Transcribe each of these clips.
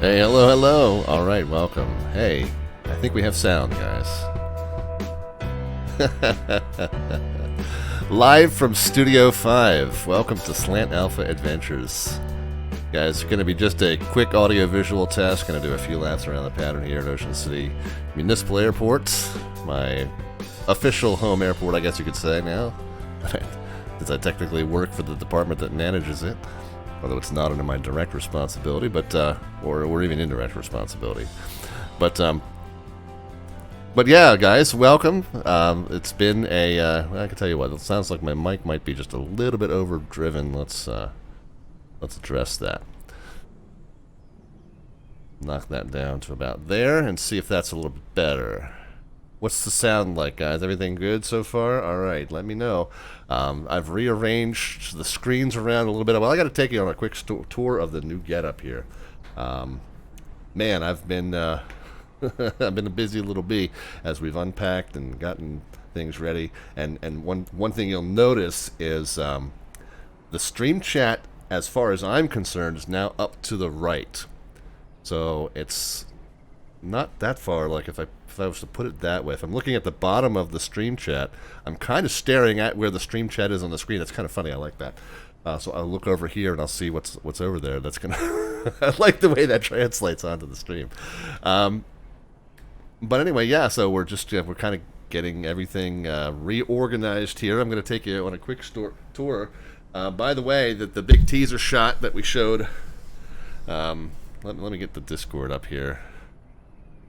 Hey, hello, hello. All right, welcome. Hey, I think we have sound, guys. Live from Studio 5. Welcome to Slant Alpha Adventures. Guys, it's going to be just a quick audio-visual test. Going to do a few laps around the pattern here at Ocean City Municipal Airport. My official home airport, I guess you could say now. Since I technically work for the department that manages it. Although it's not under my direct responsibility, but or even indirect responsibility. But yeah, guys, welcome. It's been I can tell you what, it sounds like my mic might be just a little bit overdriven. Let's address that. Knock that down to about there and see if that's a little bit better. What's the sound like, guys? Everything good so far? All right, let me know. I've rearranged the screens around a little bit. Well, I got to take you on a quick tour of the new getup here. Man, I've been I've been a busy little bee as we've unpacked and gotten things ready. And one thing you'll notice is the stream chat, as far as I'm concerned, is now up to the right. So it's not that far. Like if I was to put it that way, if I'm looking at the bottom of the stream chat, I'm kind of staring at where the stream chat is on the screen. It's kind of funny. I like that. So I'll look over here and I'll see what's over there. That's gonna. I like the way that translates onto the stream. But anyway, yeah. So we're kind of getting everything reorganized here. I'm going to take you on a quick tour. By the way, the big teaser shot that we showed. Let me get the Discord up here.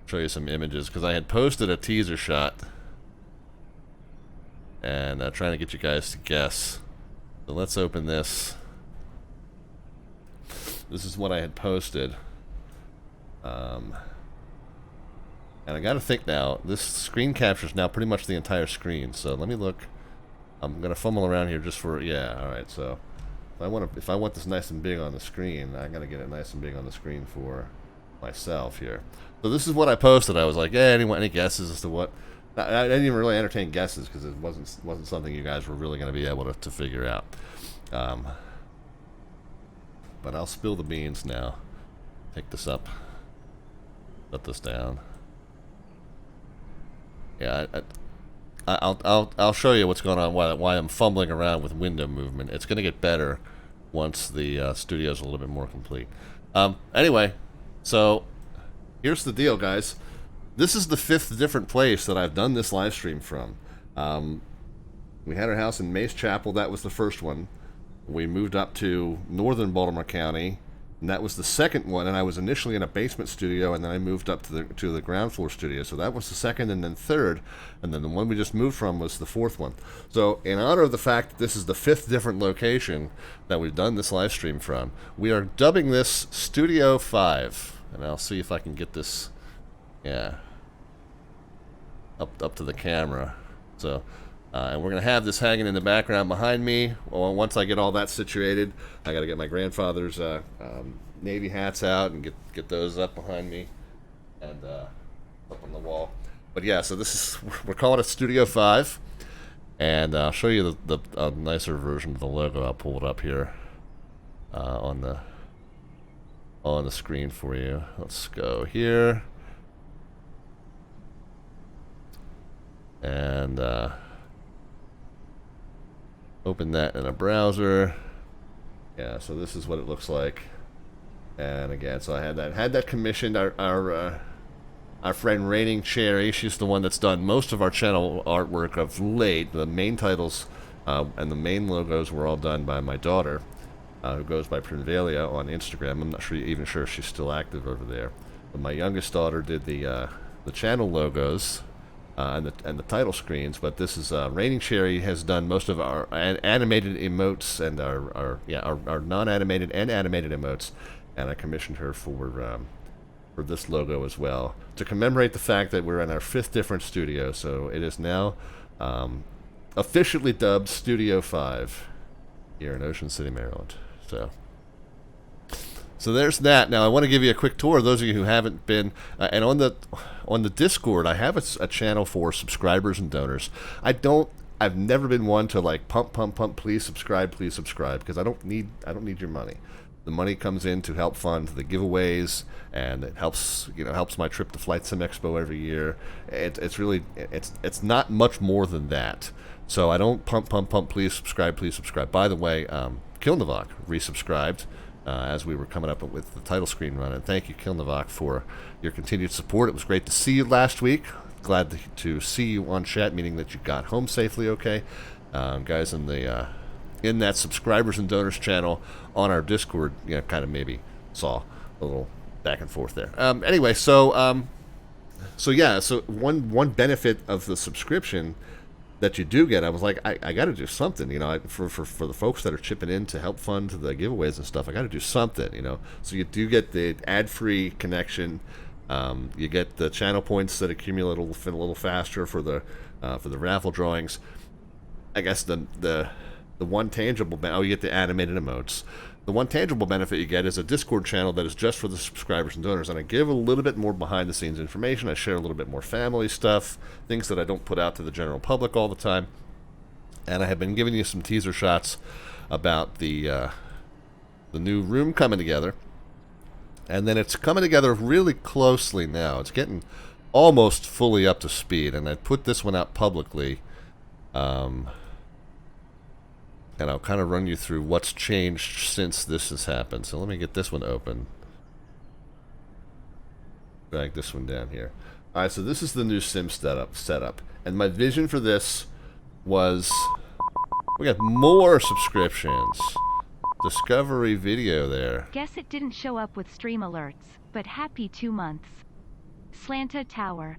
Show you some images, because I had posted a teaser shot and trying to get you guys to guess. So let's open this. This is what I had posted. And I gotta think now, this screen captures now pretty much the entire screen. So let me look. I'm gonna fumble around here just for, yeah, alright, so if I want this nice and big on the screen, I gotta get it nice and big on the screen for myself here. So this is what I posted. I was like, yeah, any guesses as to what? I didn't even really entertain guesses because it wasn't something you guys were really going to be able to figure out. But I'll spill the beans now. Pick this up. Put this down. Yeah, I'll show you what's going on. Why I'm fumbling around with window movement. It's going to get better once the studio's a little bit more complete. Anyway, so. Here's the deal, guys. This is the 5th different place that I've done this live stream from. We had our house in Mace Chapel. That was the first one. We moved up to northern Baltimore County, and that was the second one. And I was initially in a basement studio, and then I moved up to the ground floor studio. So that was the second, and then third, and then the one we just moved from was the 4th one. So in honor of the fact that this is the 5th different location that we've done this live stream from, we are dubbing this Studio 5. And I'll see if I can get this, yeah, up to the camera. So, and we're gonna have this hanging in the background behind me. Well, once I get all that situated, I gotta get my grandfather's Navy hats out and get those up behind me and up on the wall. But yeah, so this is, we're calling it Studio 5, and I'll show you the nicer version of the logo. I'll pull it up here on the screen for you. Let's go here and open that in a browser. Yeah, so this is what it looks like. And again, so I had that commissioned. Our friend Raining Cherry, she's the one that's done most of our channel artwork of late. The main titles and the main logos were all done by my daughter, who goes by Prinvalia on Instagram. I'm not even sure if she's still active over there. But my youngest daughter did the channel logos and the title screens. But this is Raining Cherry has done most of our animated emotes and our non-animated and animated emotes, and I commissioned her for this logo as well to commemorate the fact that we're in our 5th different studio. So it is now officially dubbed Studio 5 here in Ocean City, Maryland. So there's that. Now I want to give you a quick tour. Those of you who haven't been, and on the Discord, I have a channel for subscribers and donors. I've never been one to like pump, please subscribe, because I don't need your money. The money comes in to help fund the giveaways, and it helps helps my trip to Flight Sim Expo every year. It's really it's not much more than that. So I don't pump. Please subscribe. Please subscribe. By the way, Kilnavok resubscribed as we were coming up with the title screen run, and thank you, Kilnavok, for your continued support. It was great to see you last week. Glad to see you on chat, meaning that you got home safely okay. Guys in that subscribers and donors channel on our Discord, kind of maybe saw a little back and forth there. Anyway, so one benefit of the subscription that you do get, I was like, I got to do something, for the folks that are chipping in to help fund the giveaways and stuff. I got to do something, So you do get the ad-free connection. You get the channel points that accumulate a little faster for the raffle drawings. I guess the one tangible you get the animated emotes. The one tangible benefit you get is a Discord channel that is just for the subscribers and donors, and I give a little bit more behind-the-scenes information. I share a little bit more family stuff, things that I don't put out to the general public all the time. And I have been giving you some teaser shots about the new room coming together, and then it's coming together really closely now. It's getting almost fully up to speed, and I put this one out publicly. And I'll kind of run you through what's changed since this has happened. So let me get this one open. Drag this one down here. Alright, so this is the new sim setup. And my vision for this was... We got more subscriptions. Discovery video there. Guess it didn't show up with stream alerts, but happy 2 months. Slanta Tower.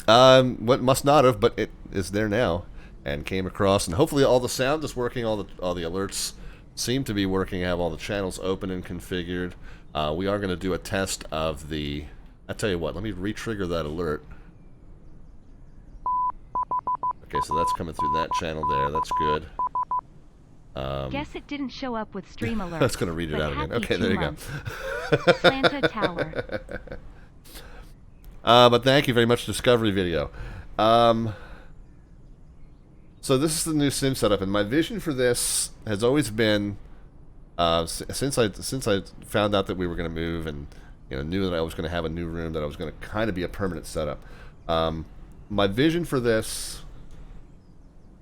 What must not have, but it is there now. And came across, and hopefully all the sound is working, all the alerts seem to be working. I have all the channels open and configured. We are going to do a test of the... I tell you what, let me re-trigger that alert. Okay, so that's coming through that channel there. That's good. Guess it didn't show up with stream alerts. That's going to read it out again. Okay, there you go. Slanta Tower. But thank you very much, Discovery Video. So this is the new sim setup, and my vision for this has always been, since I found out that we were going to move, and knew that I was going to have a new room, that I was going to kind of be a permanent setup. My vision for this,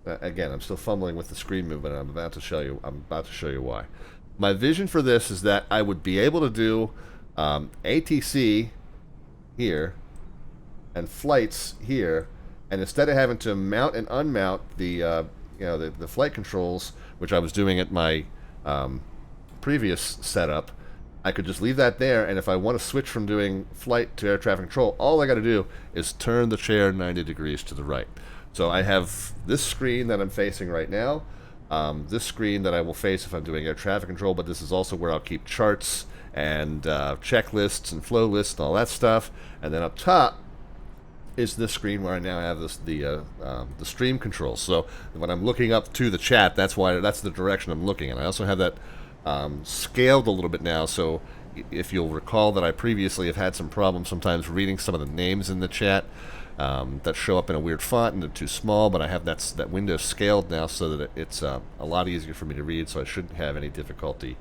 again, I'm still fumbling with the screen movement. I'm about to show you why. My vision for this is that I would be able to do ATC here and flights here. And instead of having to mount and unmount the flight controls, which I was doing at my previous setup, I could just leave that there. And if I want to switch from doing flight to air traffic control, all I got to do is turn the chair 90 degrees to the right. So I have this screen that I'm facing right now, this screen that I will face if I'm doing air traffic control, but this is also where I'll keep charts and checklists and flow lists and all that stuff. And then up top is this screen where I now have the stream controls. So when I'm looking up to the chat, that's the direction I'm looking. And I also have that scaled a little bit now. So if you'll recall that I previously have had some problems sometimes reading some of the names in the chat that show up in a weird font and they're too small, but I have that window scaled now so that it's a lot easier for me to read. So I shouldn't have any difficulty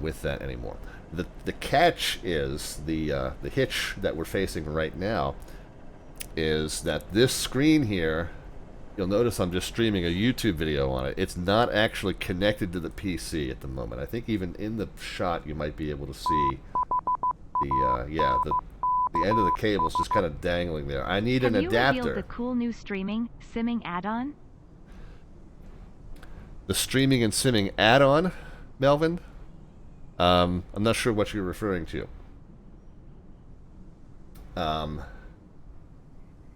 with that anymore. The catch is the hitch that we're facing right now is that this screen here, you'll notice I'm just streaming a YouTube video on it. It's not actually connected to the PC at the moment. I think even in the shot you might be able to see the end of the cable is just kind of dangling there. I need an adapter. Have you revealed the cool new simming add-on? The streaming and simming add-on, Melvin? I'm not sure what you're referring to.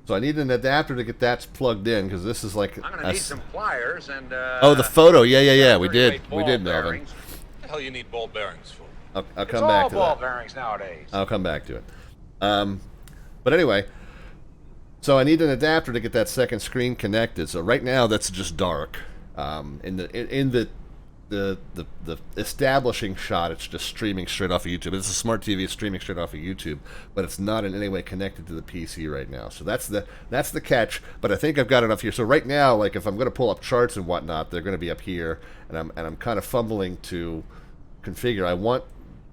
So I need an adapter to get that plugged in, because this is like... I'm going to need some pliers and... oh, the photo. Yeah. We did, Melvin. What the hell you need ball bearings for? I'll come back to that. It's all ball bearings nowadays. I'll come back to it. But anyway, so I need an adapter to get that second screen connected. So right now that's just dark. In the the establishing shot, it's just streaming straight off of YouTube. It's a smart TV, it's streaming straight off of YouTube, but it's not in any way connected to the PC right now. So that's the catch. But I think I've got enough here. So right now, like if I'm going to pull up charts and whatnot, they're going to be up here, and I'm kind of fumbling to configure. I want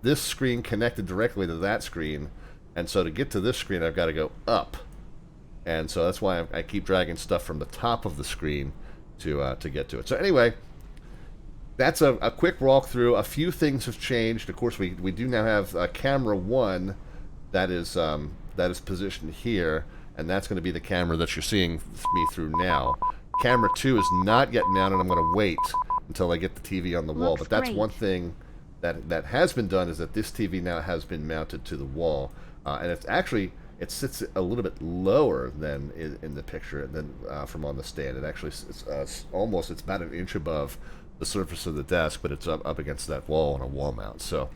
this screen connected directly to that screen, and so to get to this screen, I've got to go up, and so that's why I keep dragging stuff from the top of the screen to get to it. So anyway. That's a quick walkthrough. A few things have changed. Of course, we do now have camera 1 that is positioned here, and that's going to be the camera that you're seeing me through now. Camera 2 is not yet mounted. I'm going to wait until I get the TV on the wall. But that's one thing that has been done, is that this TV now has been mounted to the wall, and it's actually it sits a little bit lower than in the picture than from on the stand. It actually it's almost about an inch above the surface of the desk, but it's up against that wall on a wall mount. So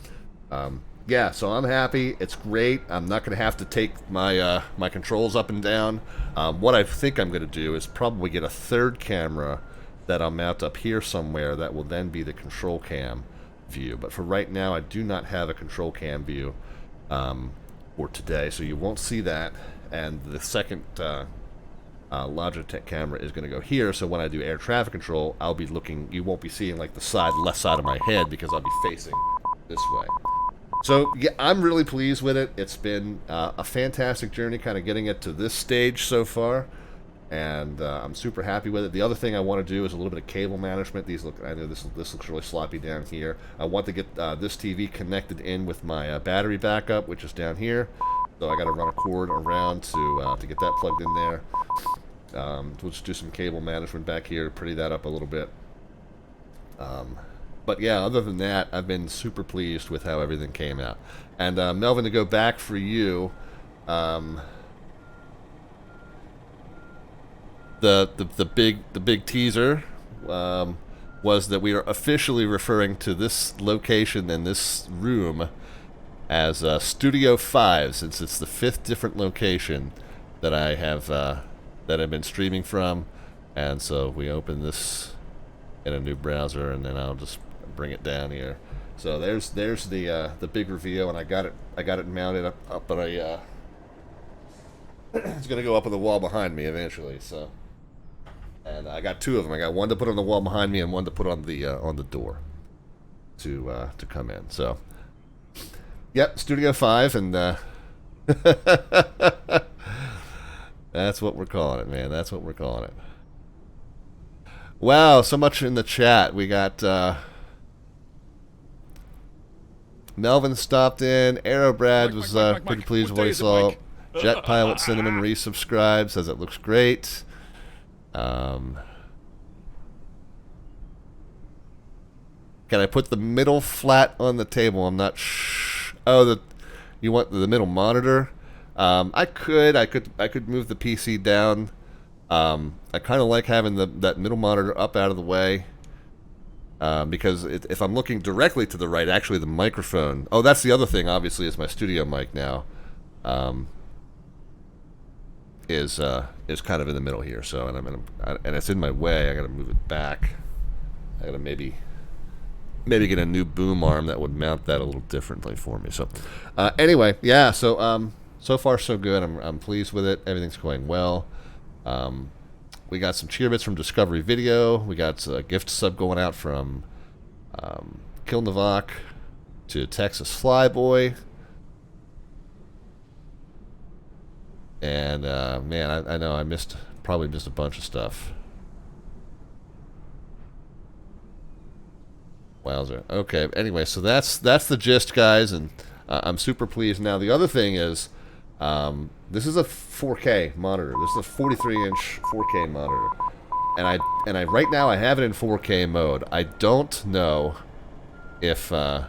yeah, so I'm happy. It's great. I'm not going to have to take my my controls up and down. What I think I'm going to do is probably get a third camera that I'll mount up here somewhere that will then be the control cam view. But for right now, I do not have a control cam view for today, so you won't see that. And the second Logitech camera is going to go here, so when I do air traffic control, I'll be looking, you won't be seeing like the left side of my head, because I'll be facing this way. So yeah, I'm really pleased with it. It's been a fantastic journey kind of getting it to this stage so far, and I'm super happy with it. The other thing I want to do is a little bit of cable management. I know this looks really sloppy down here. I want to get this TV connected in with my battery backup, which is down here. So I got to run a cord around to get that plugged in there. We'll just do some cable management back here to pretty that up a little bit. But yeah, other than that, I've been super pleased with how everything came out. And Melvin, to go back for you, the big teaser was that we are officially referring to this location and this room as Studio 5, since it's the 5th different location that I have that I've been streaming from. And so we open this in a new browser, and then I'll just bring it down here. So there's the big reveal, and I got it mounted up on a it's gonna go up on the wall behind me eventually. So, and I got 2 of them. I got one to put on the wall behind me and one to put on the door to come in. So yep, Studio 5, and that's what we're calling it, man. That's what we're calling it. Wow, so much in the chat. We got Melvin stopped in. Aerobrad was pretty pleased with what he saw. Jet Pilot Cinnamon resubscribed, says it looks great. Can I put the middle flat on the table? I'm not oh, you want the middle monitor? I could move the PC down. I kind of like having that middle monitor up out of the way, because if I'm looking directly to the right, actually the microphone. Oh, that's the other thing. Obviously, is my studio mic now. Is kind of in the middle here. So and it's in my way. I got to move it back. I got to maybe get a new boom arm that would mount that a little differently for me. So anyway, yeah. So so far so good. I'm pleased with it. Everything's going well. We got some cheer bits from Discovery Video. We got a gift sub going out from Kilnavok to Texas Flyboy. And man, I know I probably missed a bunch of stuff. Wowzer. Okay. Anyway, so that's the gist, guys, and I'm super pleased. Now the other thing is, this is a 4K monitor. This is a 43-inch 4K monitor, and I right now I have it in 4K mode. I don't know if this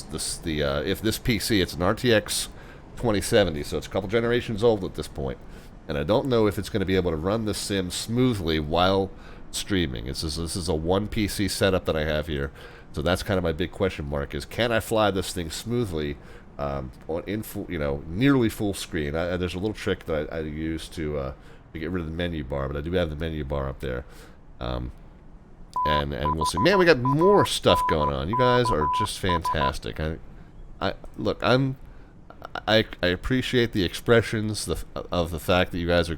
PC, it's an RTX 2070, so it's a couple generations old at this point, and I don't know if it's going to be able to run the sim smoothly while streaming. This is a one PC setup that I have here, so that's kind of my big question mark: is can I fly this thing smoothly in full, nearly full screen? There's a little trick that I use to get rid of the menu bar, but I do have the menu bar up there. and we'll see. Man, we got more stuff going on. You guys are just fantastic. Look, I appreciate the expressions of the fact that you guys are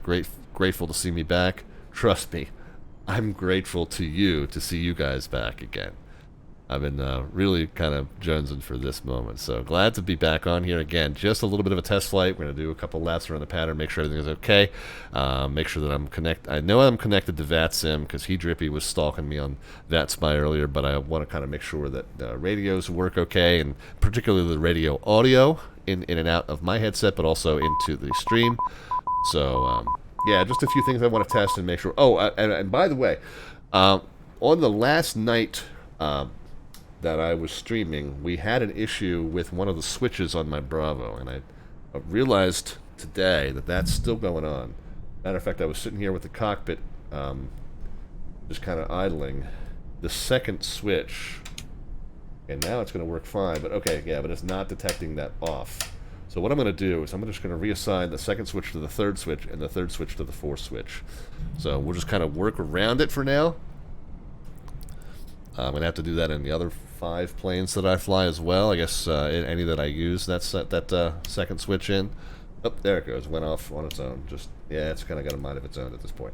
grateful to see me back. Trust me, I'm grateful to you to see you guys back again. I've been really kind of jonesing for this moment. So glad to be back on here again. Just a little bit of a test flight. We're going to do a couple laps around the pattern, make sure everything is okay. Make sure that I'm connected. I know I'm connected to VATSIM because Drippy was stalking me on VATSPY earlier, but I want to kind of make sure that radios work okay, and particularly the radio audio in and out of my headset, but also into the stream. So, yeah, just a few things I want to test and make sure. Oh, and by the way, on the last night that I was streaming, we had an issue with one of the switches on my Bravo, and I realized today that that's still going on. Matter of fact, I was sitting here with the cockpit just kind of idling. The second switch, and now it's going to work fine, but okay, yeah, but it's not detecting that off. So what I'm going to do is I'm just going to reassign the second switch to the third switch and the third switch to the fourth switch. So we'll just kind of work around it for now. I'm going to have to do that in the other 5 planes that I fly as well. I guess any that I use that second switch in. Oh, there it goes. Went off on its own. Just, yeah, it's kind of got a mind of its own at this point.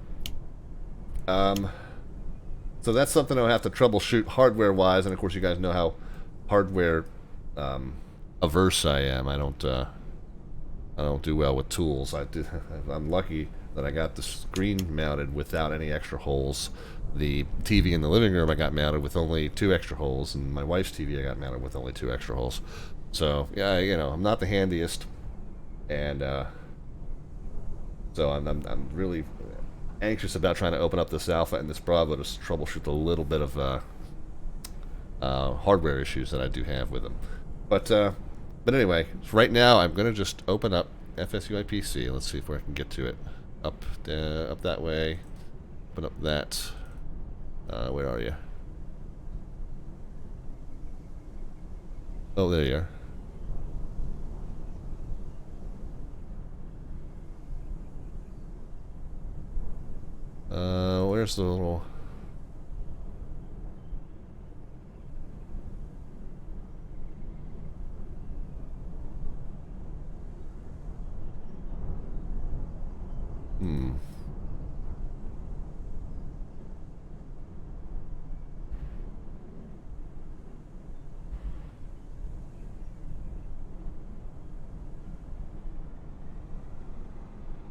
So that's something I'll have to troubleshoot hardware-wise, and of course you guys know how hardware averse I am. I don't do well with tools. I'm lucky that I got the screen mounted without any extra holes. The TV in the living room I got mounted with only 2 extra holes, and my wife's TV I got mounted with only 2 extra holes. So yeah, you know, I'm not the handiest, and so I'm really anxious about trying to open up this Alpha and this Bravo to troubleshoot a little bit of hardware issues that I do have with them. But anyway, right now I'm going to just open up FSUIPC. Let's see if I can get to it. Up that way. Open up that. Where are you? Oh, there you are. Where's the little...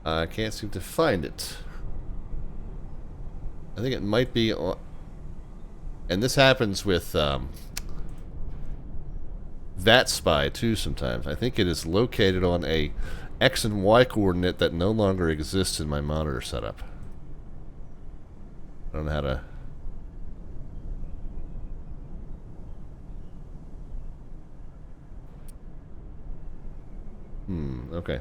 I can't seem to find it. I think it might be on... And this happens with VATSPY too sometimes. I think it is located on a X and Y coordinate that no longer exists in my monitor setup. I don't know how to... Okay.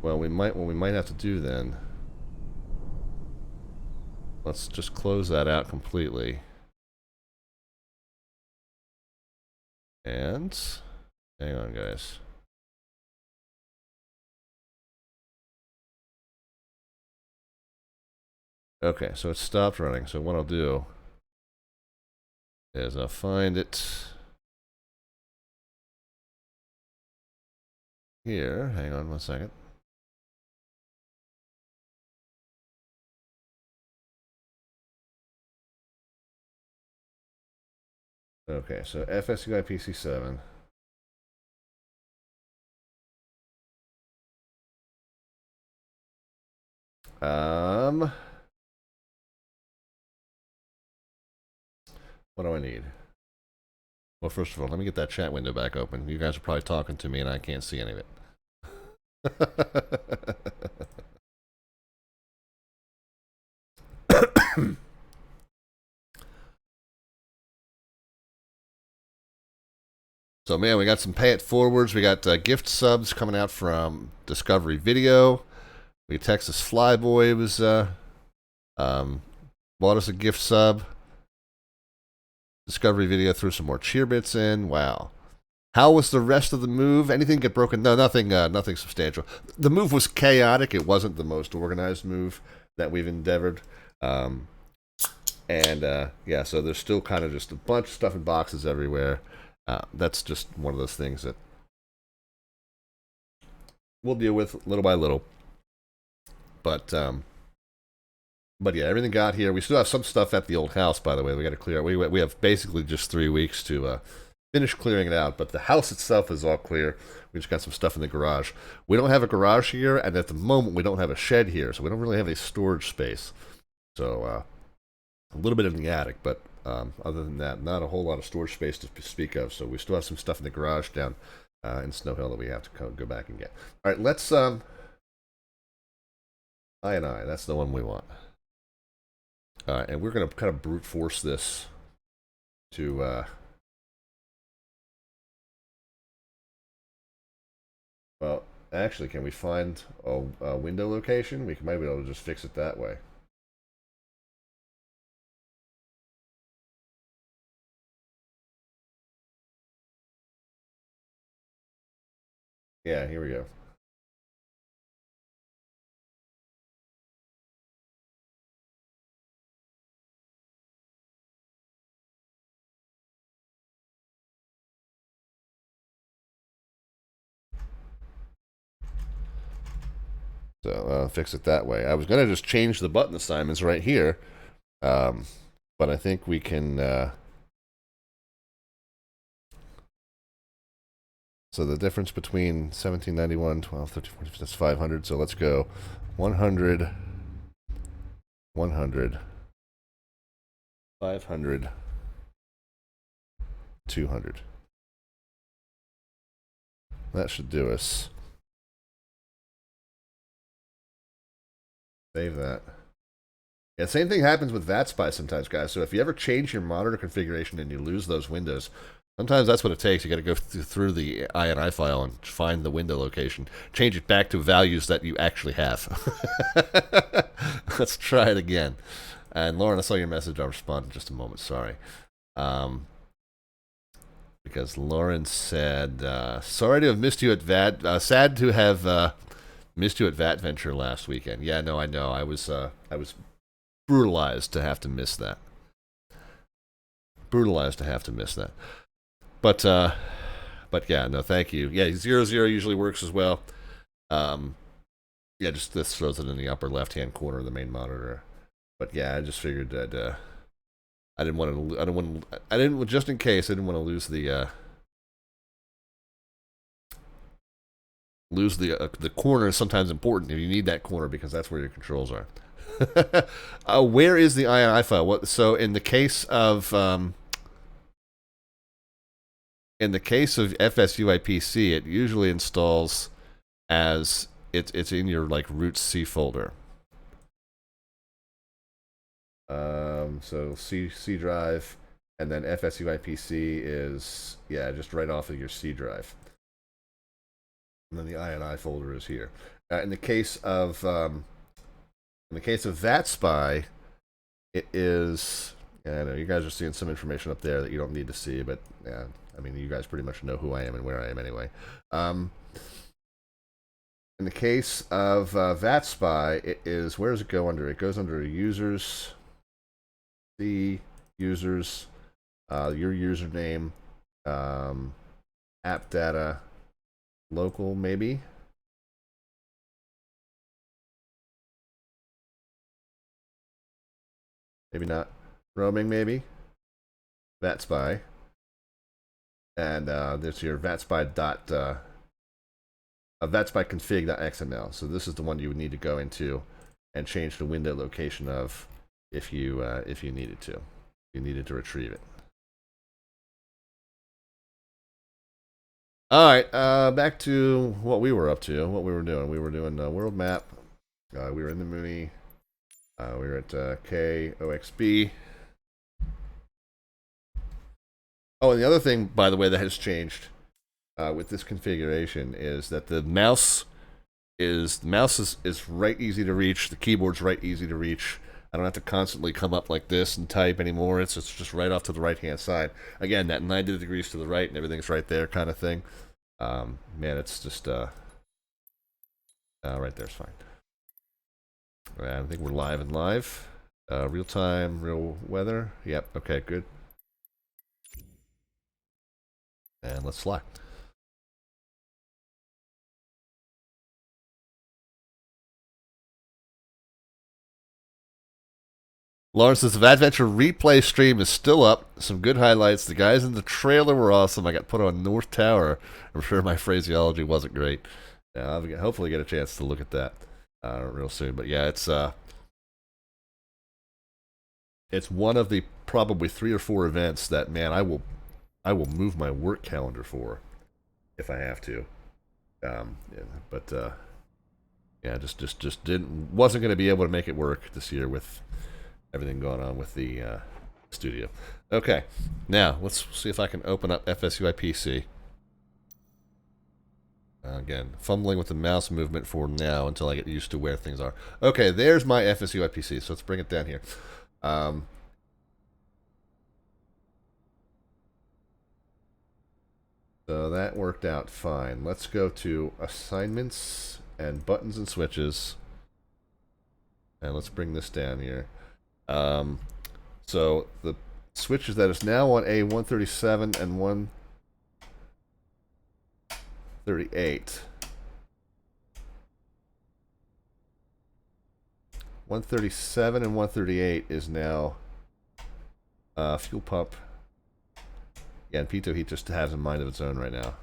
Well, what we might have to do then, let's just close that out completely. And hang on, guys. Okay, so it stopped running. So what I'll do is I'll find it here. Hang on 1 second. Okay, so FSUIPC7. What do I need? Well, first of all, let me get that chat window back open. You guys are probably talking to me and I can't see any of it. So, man, we got some pay it forwards. We got gift subs coming out from Discovery Video. We Texas Flyboy was bought us a gift sub. Discovery Video threw some more cheer bits in. Wow. How was the rest of the move? Anything get broken? No, nothing substantial. The move was chaotic. It wasn't the most organized move. that we've endeavored. Yeah, so there's still kind of just a bunch of stuff in boxes everywhere. That's just one of those things that we'll deal with little by little. But yeah, everything got here. We still have some stuff at the old house, by the way. We got to clear. We have basically just 3 weeks to finish clearing it out. But the house itself is all clear. We just got some stuff in the garage. We don't have a garage here, and at the moment we don't have a shed here, so we don't really have any storage space. So a little bit in the attic, but other than that, not a whole lot of storage space to speak of. So we still have some stuff in the garage down in Snow Hill that we have to go back and get. All right, let's I. That's the one we want. And we're going to kind of brute force this to well, actually, can we find a window location? We might be able to just fix it that way. Yeah, here we go. So fix it that way. I was going to just change the button assignments right here, but I think we can. So the difference between 1791, 12, 13, 14, that's 500. So let's go 100, 100, 500, 200. That should do us. Save that. Yeah, same thing happens with VATSPI sometimes, guys. So if you ever change your monitor configuration and you lose those windows, sometimes that's what it takes. You got to go through the INI file and find the window location, change it back to values that you actually have. Let's try it again. And Lauren, I saw your message. I'll respond in just a moment. Sorry. Because Lauren said, sorry to have missed you at VAT. Sad to have missed you at VAT Venture last weekend. Yeah, no, I know. I was brutalized to have to miss that. Brutalized to have to miss that. But yeah, no, thank you. Yeah, 00 usually works as well. Yeah, just this throws it in the upper left-hand corner of the main monitor. But yeah, I just figured that I didn't want to. Just in case, I didn't want to lose the corner. Is sometimes important if you need that corner because that's where your controls are. Where is the INI file? So in the case of FSUIPC, it usually installs as it's in your like root C folder. So C drive, and then FSUIPC is just right off of your C drive, and then the INI folder is here. In the case of VATSPI, it is. Yeah, I know you guys are seeing some information up there that you don't need to see, but yeah, I mean you guys pretty much know who I am and where I am anyway. In the case of VATSPI, it is, where does it go under? It goes under users, the users, your username, app data, local maybe. Maybe not. Roaming maybe. VATSPI. And there's your VATSPI VATSPI config.xml. So this is the one you would need to go into and change the window location of if you needed to. You needed to retrieve it. All right, back to what we were up to, what we were doing. We were doing world map. We were in the Mooney. We were at KOXB. Oh, and the other thing, by the way, that has changed with this configuration is that the mouse is right easy to reach. The keyboard's right easy to reach. I don't have to constantly come up like this and type anymore. It's just right off to the right-hand side. Again, that 90 degrees to the right and everything's right there kind of thing. Man, it's just right there's fine. I think we're live and live. Real time, real weather. Yep, okay, good. And let's fly. Lawrence says, the Adventure replay stream is still up. Some good highlights. The guys in the trailer were awesome. I got put on North Tower. I'm sure my phraseology wasn't great. I'll hopefully get a chance to look at that real soon. But yeah, it's one of the probably 3 or 4 events that, man, I will move my work calendar for if I have to. Yeah, but yeah, just wasn't going to be able to make it work this year with everything going on with the studio. Okay, now let's see if I can open up FSUI PC. Again, fumbling with the mouse movement for now until I get used to where things are. Okay, there's my FSUI PC, so let's bring it down here. So that worked out fine. Let's go to assignments and buttons and switches. And let's bring this down here. So the switches that is now on A137 and 138. 137 and 138 is now fuel pump. Yeah, and pitot heat just has a mind of its own right now.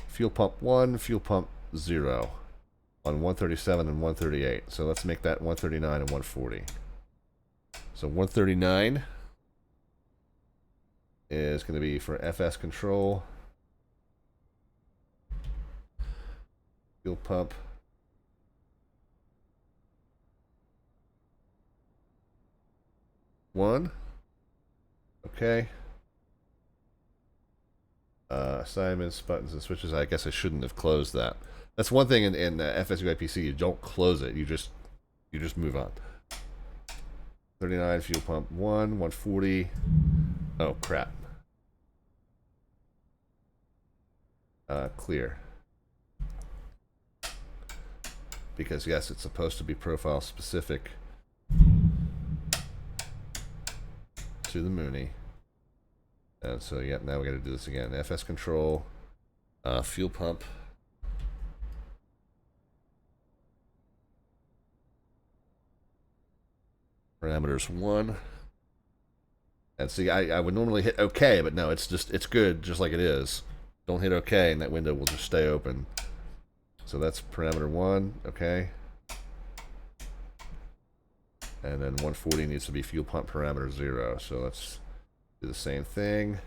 Fuel pump 1, fuel pump 0 on 137 and 138. So let's make that 139 and 140. So 139 is going to be for FS control. Fuel pump. One. Okay. Assignments, buttons, and switches. I guess I shouldn't have closed that. That's one thing in FSUI PC. You don't close it. You just move on. 39 fuel pump 1, 140. Oh crap. Clear. Because yes, it's supposed to be profile specific to the Mooney. And so yeah, now we got to do this again. FS control, fuel pump. Parameters 1. And see, I would normally hit OK, but no, it's good just like it is. Don't hit OK, and that window will just stay open. So that's parameter 1, okay. And then 140 needs to be fuel pump parameter 0. So let's do the same thing.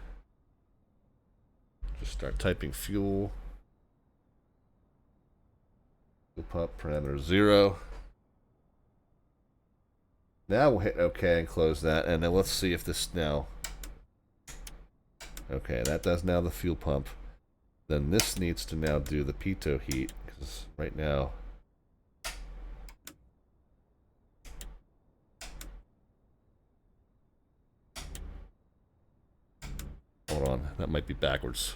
Just start typing fuel. Fuel pump parameter 0. Now we'll hit OK and close that, and then let's see if this now. Okay, that does now the fuel pump. Then this needs to now do the pitot heat, because right now. Hold on, that might be backwards.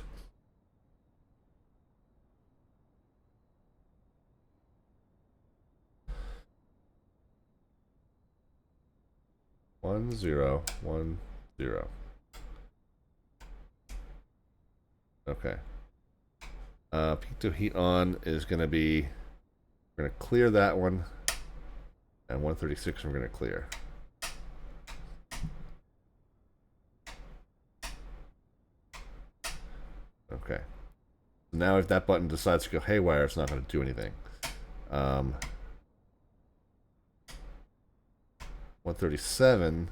One zero, 1 0. Okay. Pitot heat on is going to be, we're going to clear that one, and 136 we're going to clear. Okay. Now if that button decides to go haywire, it's not going to do anything. 137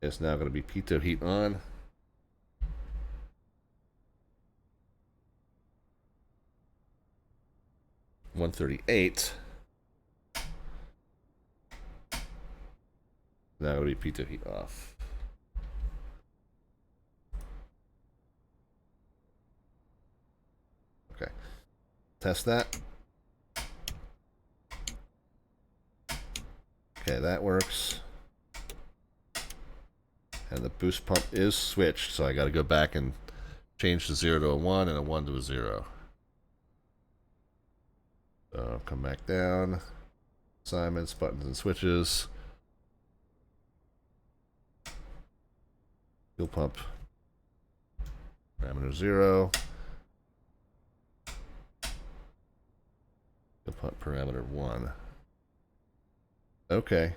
is now going to be pitot heat on. $138 now going to be pitot heat off. Okay, test that. Okay, that works. And the boost pump is switched, so I got to go back and change the 0 to a 1 and a 1 to a 0. So come back down. Assignments, buttons, and switches. Fuel pump. Parameter 0. Fuel pump parameter 1. Okay.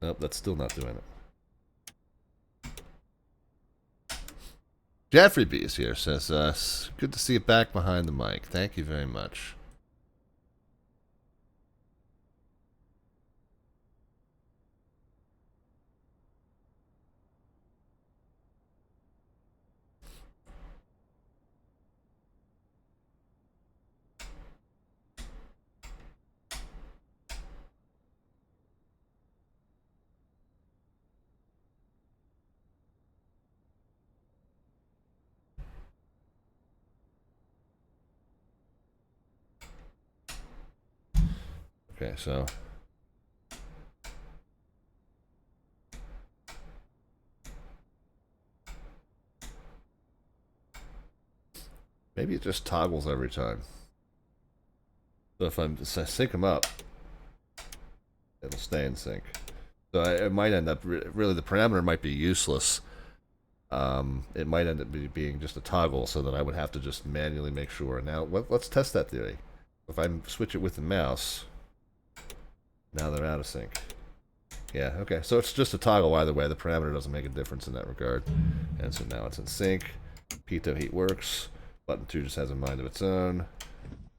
Nope, that's still not doing it. Jeffrey B is here, says, good to see you back behind the mic. Thank you very much. Okay, so maybe it just toggles every time. So if I sync them up, it'll stay in sync. So it might end up really the parameter might be useless. It might end up being just a toggle, so that I would have to just manually make sure. Now let's test that theory. If I switch it with the mouse. Now they're out of sync. Yeah, okay. So it's just a toggle either way. The parameter doesn't make a difference in that regard. And so now it's in sync. Pitot heat works. Button 2 just has a mind of its own.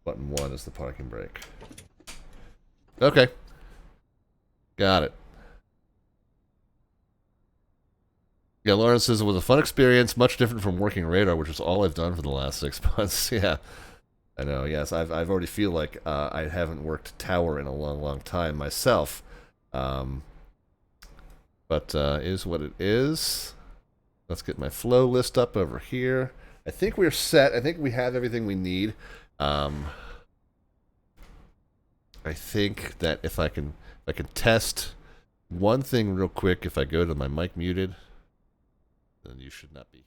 Button 1 is the parking brake. Okay. Got it. Yeah, Lauren says it was a fun experience, much different from working radar, which is all I've done for the last 6 months. Yeah. I know, yes. I've already feel like I haven't worked tower in a long, long time myself. But is what it is. Let's get my flow list up over here. I think we're set. I think we have everything we need. I think that if I can test one thing real quick, if I go to my mic muted, then you should not be.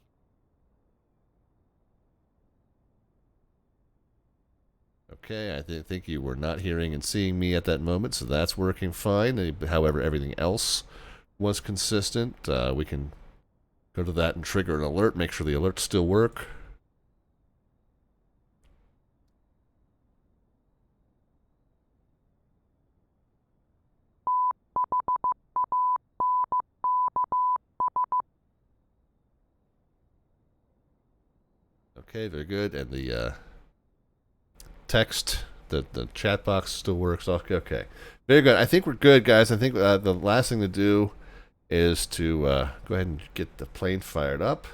Okay, I think you were not hearing and seeing me at that moment, so that's working fine. However, everything else was consistent. We can go to that and trigger an alert, make sure the alerts still work. Okay, very good. And the text, the chat box still works. Okay, very good. I think we're good, guys. I think the last thing to do is to go ahead and get the plane fired up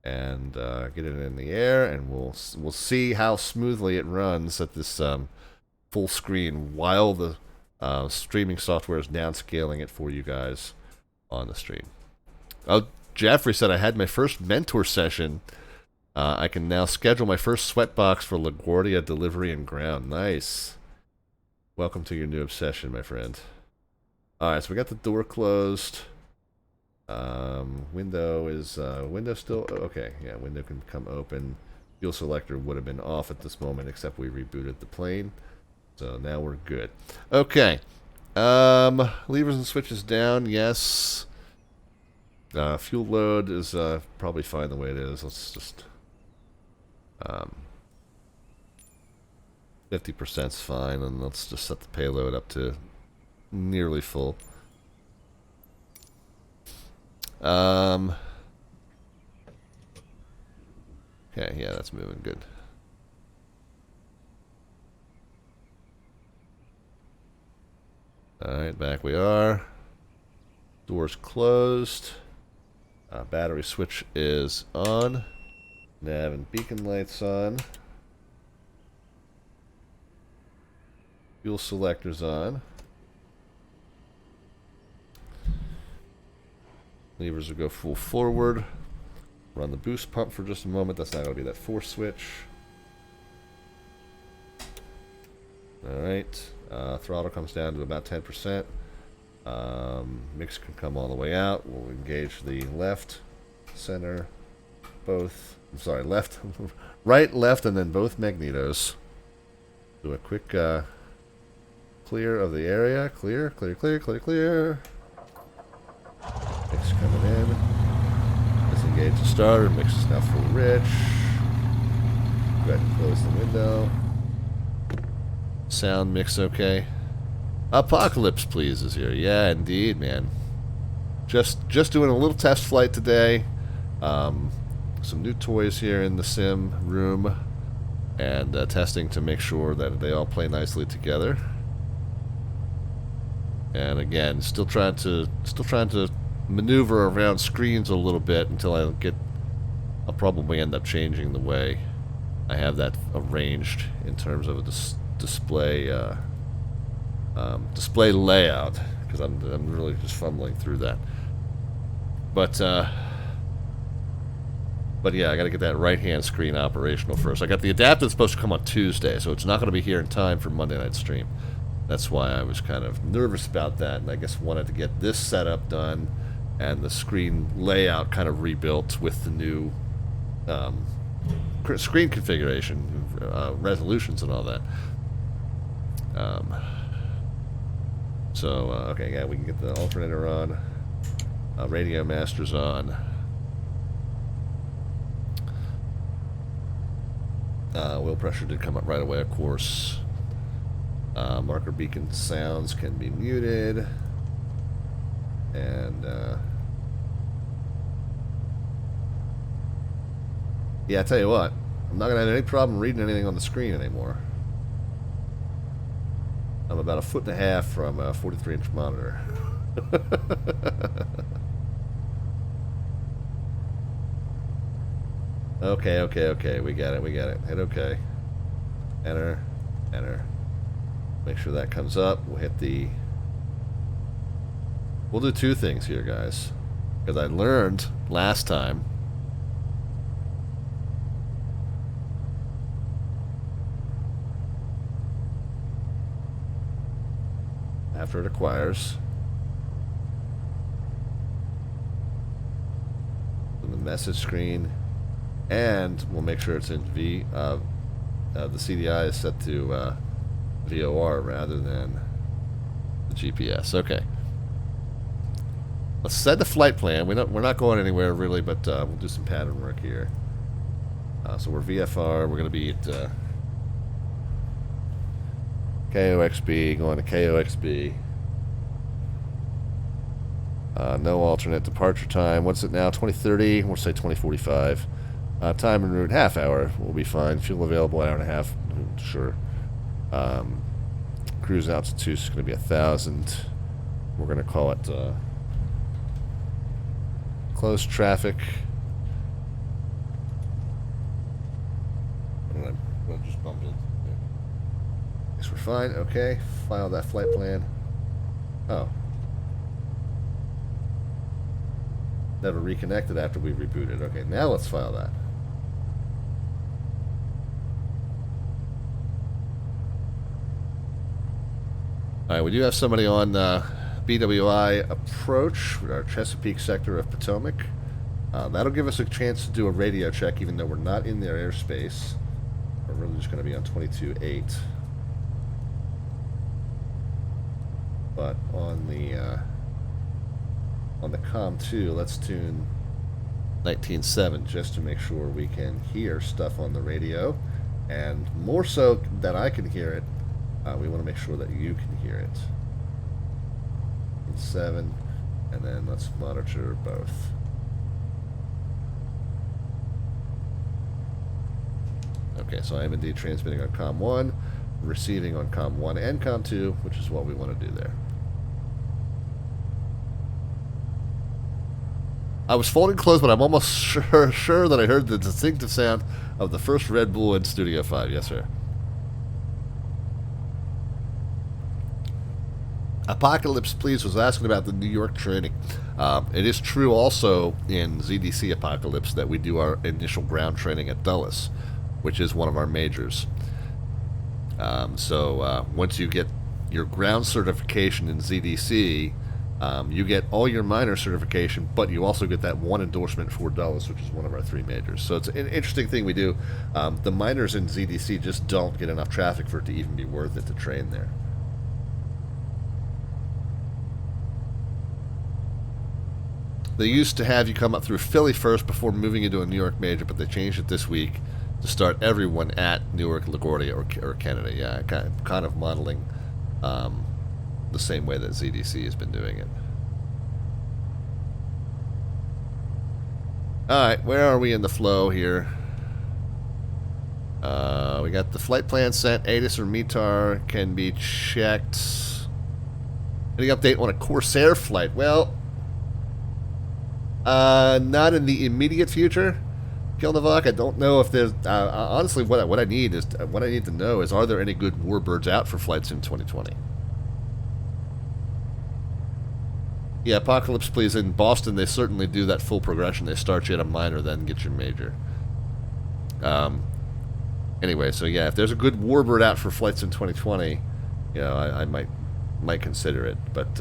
and get it in the air, and we'll see how smoothly it runs at this full screen while the streaming software is downscaling it for you guys on the stream. Oh, Jeffrey said I had my first mentor session. I can now schedule my first sweatbox for LaGuardia delivery and ground. Nice. Welcome to your new obsession, my friend. Alright, so we got the door closed. Window is, window still, okay, yeah, window can come open. Fuel selector would have been off at this moment, except we rebooted the plane. So now we're good. Okay. Levers and switches down, yes. Fuel load is probably fine the way it is. Let's just 50% is fine, and let's just set the payload up to nearly full. Okay, yeah, that's moving good. Alright, back we are. Doors closed. Battery switch is on. Nav and beacon lights on. Fuel selector's on. Levers will go full forward. Run the boost pump for just a moment. That's not going to be that force switch. Alright. Throttle comes down to about 10%. Mix can come all the way out. We'll engage the left, center, both. I'm sorry, left, right, left, and then both magnetos. Do a quick clear of the area. Clear, clear, clear, clear, clear. Mix coming in. Disengage the starter. Mix is now full rich. Go ahead and close the window. Sound mix okay. Apocalypse Please is here. Yeah, indeed, man. Just doing a little test flight today. Some new toys here in the sim room, and testing to make sure that they all play nicely together. And again, still trying to maneuver around screens a little bit until I'll probably end up changing the way I have that arranged in terms of a display layout, because I'm really just fumbling through that. But yeah, I got to get that right-hand screen operational first. I got the adapter that's supposed to come on Tuesday, so it's not going to be here in time for Monday night stream. That's why I was kind of nervous about that, and I guess wanted to get this setup done and the screen layout kind of rebuilt with the new screen configuration, resolutions, and all that. Okay, yeah, we can get the alternator on. Radio master's on. Wheel pressure did come up right away, of course. Marker beacon sounds can be muted. And, yeah, I tell you what, I'm not going to have any problem reading anything on the screen anymore. I'm about 1.5 feet from a 43-inch monitor. Okay, we got it. Hit OK. Enter. Make sure that comes up. We'll do two things here, guys, because I learned last time. After it acquires, the message screen, and we'll make sure it's in the CDI is set to VOR rather than the GPS. Okay. Let's set the flight plan. We're not going anywhere really, but we'll do some pattern work here. So we're VFR. We're going to be at KOXB, going to KOXB. No alternate departure time. What's it now? 2030. We'll say 2045. Time en route, half hour. We'll be fine. Fuel available, 1.5 hours. Sure. Cruise altitude is going to be 1,000. We're going to call it close traffic. I just bumped it. Guess we're fine. Okay. File that flight plan. Oh. Never reconnected after we rebooted. Okay, now let's file that. Alright, we do have somebody on BWI approach with our Chesapeake sector of Potomac. That'll give us a chance to do a radio check even though we're not in their airspace. We're really just going to be on 22.8. But on the COM2, let's tune 19.7 just to make sure we can hear stuff on the radio. And more so that I can hear it, we want to make sure that you can hear it. 7, and then let's monitor both. Okay, so I am indeed transmitting on COM1, receiving on COM1 and COM2, which is what we want to do there. I was folding clothes, but I'm almost sure that I heard the distinctive sound of the first Red Bull in Studio 5. Yes, sir. Apocalypse Please was asking about the New York training. It is true also in ZDC Apocalypse that we do our initial ground training at Dulles, which is one of our majors. So once you get your ground certification in ZDC, You get all your minor certification, but you also get that one endorsement for Dulles, which is one of our 3 majors. So it's an interesting thing we do. The minors in ZDC just don't get enough traffic for it to even be worth it to train there. They used to have you come up through Philly first before moving into a New York major, but they changed it this week to start everyone at Newark, LaGuardia, or Kennedy. Yeah, kind of modeling the same way that ZDC has been doing it. Alright, where are we in the flow here? We got the flight plan sent. ATIS or METAR can be checked. Any update on a Corsair flight? Well, not in the immediate future. Kilnavok, I don't know if there's... honestly, what I need to know is, are there any good warbirds out for flights in 2020? Yeah, Apocalypse, please. In Boston, they certainly do that full progression. They start you at a minor, then get your major. Anyway, so yeah, if there's a good warbird out for flights in 2020, you know, I might consider it. But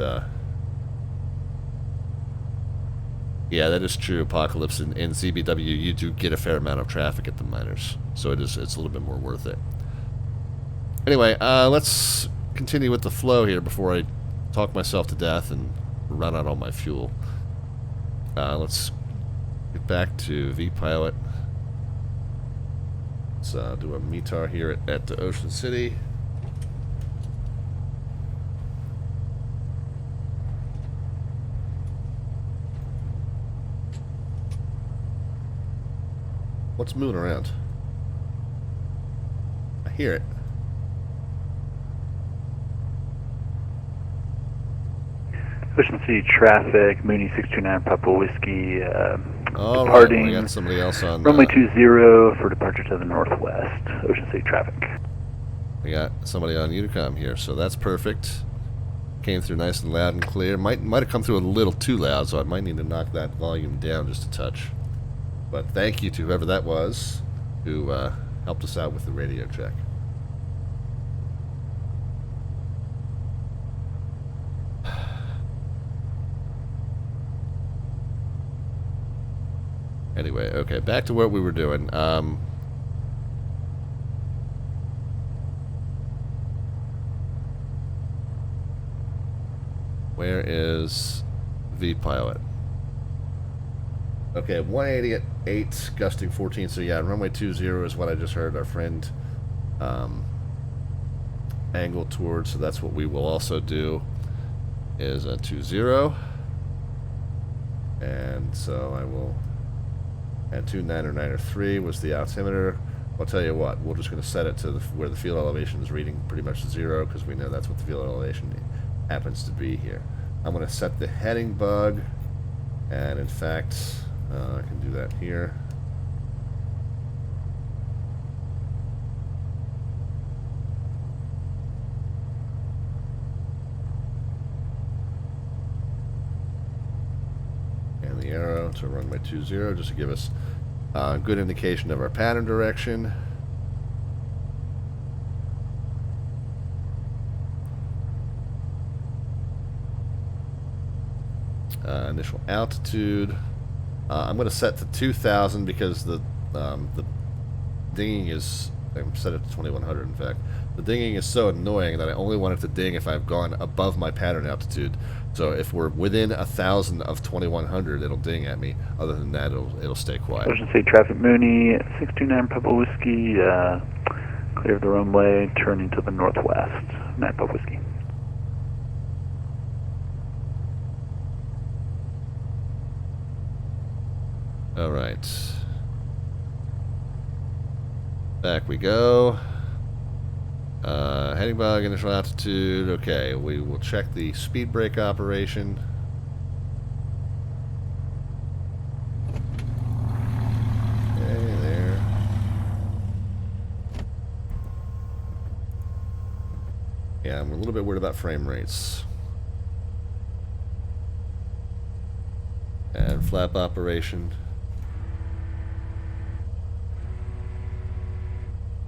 yeah, that is true. Apocalypse in ZBW, you do get a fair amount of traffic at the minors, so it's a little bit more worth it. Anyway, let's continue with the flow here before I talk myself to death and run out all my fuel. Let's get back to VPilot. Let's do a METAR here at the Ocean City. What's moving around? I hear it. Ocean City traffic, Mooney 629 Papa Whiskey, departing. Right, we got somebody else on. Runway 20 for departure to the northwest. Ocean City traffic. We got somebody on Unicom here, so that's perfect. Came through nice and loud and clear. Might have come through a little too loud, so I might need to knock that volume down just a touch. But thank you to whoever that was who helped us out with the radio check. Anyway, okay, back to what we were doing. Where is VPilot? Okay, 180 at 8, gusting 14. So yeah, runway 20 is what I just heard our friend angle towards. So that's what we will also do, is a 20. And so I will... And 29903 was the altimeter. I'll tell you what, we're just going to set it to where the field elevation is reading pretty much 0, because we know that's what the field elevation happens to be here. I'm going to set the heading bug, and in fact, I can do that here. And the arrow to runway 20, just to give us a good indication of our pattern direction. Initial altitude. I'm going to set to 2,000 because the dinging is... I'm set it to 2,100 in fact. The dinging is so annoying that I only want it to ding if I've gone above my pattern altitude. So if we're within 1,000 of 2,100, it'll ding at me. Other than that, it'll stay quiet. Ocean City traffic, Mooney 629 Papa Whiskey, clear the runway, turning to the northwest. 9 Papa Whiskey. All right. Back we go. Heading bug, initial altitude. Okay, we will check the speed brake operation. Okay, there. Yeah, I'm a little bit worried about frame rates. And flap operation.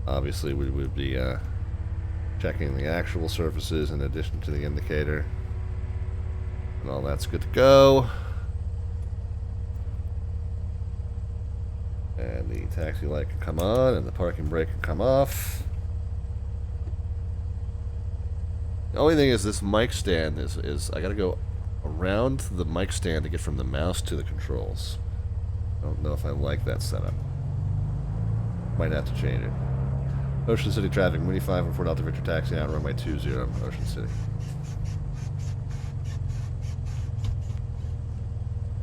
Obviously, we would be checking the actual surfaces in addition to the indicator. And all that's good to go. And the taxi light can come on and the parking brake can come off. The only thing is this mic stand is I gotta go around the mic stand to get from the mouse to the controls. I don't know if I like that setup. Might have to change it. Ocean City traffic, Mooney 514 Delta Victor taxi out runway 20, Ocean City.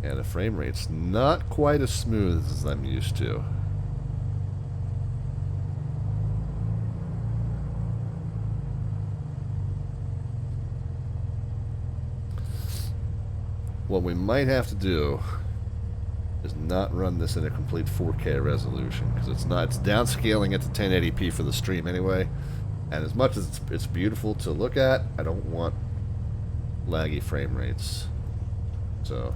Yeah, the frame rate's not quite as smooth as I'm used to. What we might have to do is not run this in a complete 4K resolution, because it's downscaling it to 1080p for the stream anyway, and as much as it's beautiful to look at, I don't want laggy frame rates. So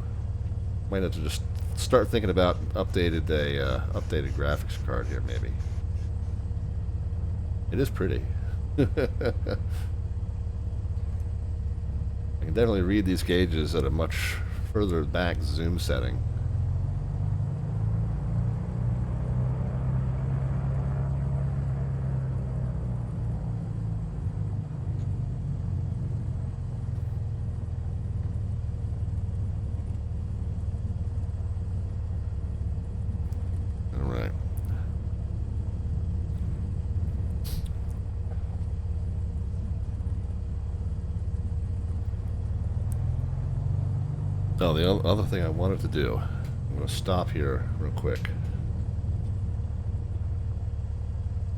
might have to just start thinking about updated graphics card here, maybe. It is pretty. I can definitely read these gauges at a much further back zoom setting. Oh, the other thing I wanted to do, I'm going to stop here real quick.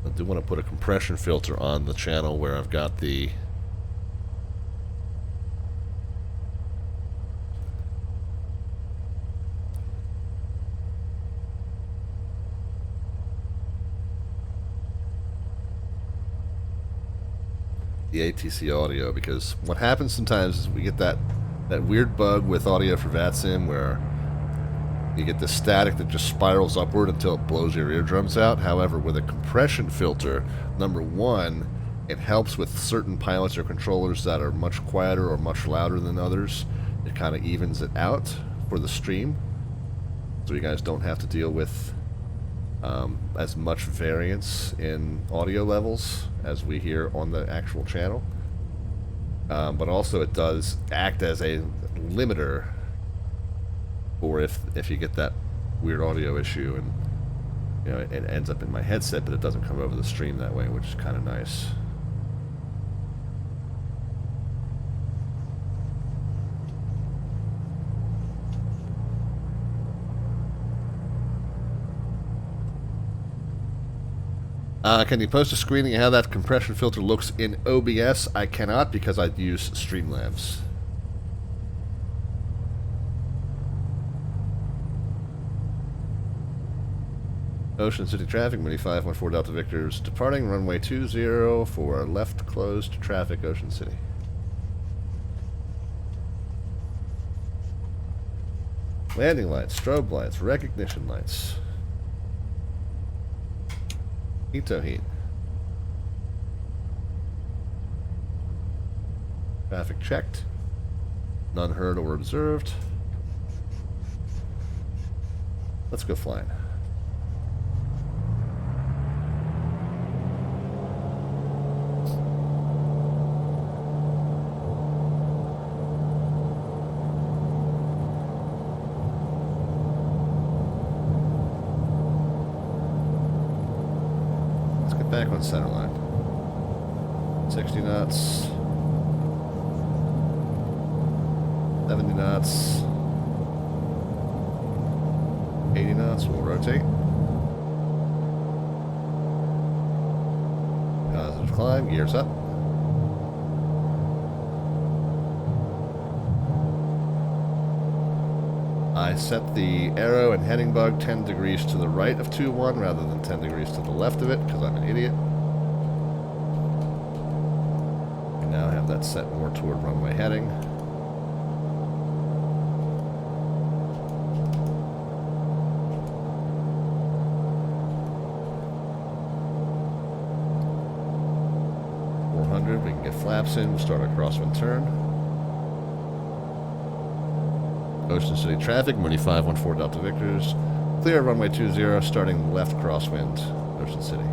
I do want to put a compression filter on the channel where I've got the ATC audio, because what happens sometimes is we get that weird bug with audio for VATSIM where you get this static that just spirals upward until it blows your eardrums out. However, with a compression filter, number one, it helps with certain pilots or controllers that are much quieter or much louder than others. It kind of evens it out for the stream, so you guys don't have to deal with as much variance in audio levels as we hear on the actual channel. But also it does act as a limiter for if you get that weird audio issue and it ends up in my headset, but it doesn't come over the stream that way, which is kind of nice. Can you post a screening of how that compression filter looks in OBS? I cannot, because I use Streamlabs. Ocean City traffic, Mooney 514 Delta Victor's departing runway 20 for left closed traffic, Ocean City. Landing lights, strobe lights, recognition lights. Ito heat. Traffic checked. None heard or observed. Let's go flying. Back on center line. 60 knots. 70 knots. 80 knots. We'll rotate. Positive climb. Gears up. I set the arrow and heading bug 10 degrees to the right of 2-1 rather than 10 degrees to the left of it, because I'm an idiot. We now have that set more toward runway heading. We can get flaps in. We'll start our crosswind turn. Ocean City traffic, Mooney 514 Delta Victors. Clear runway 20, starting left crosswind, Ocean City.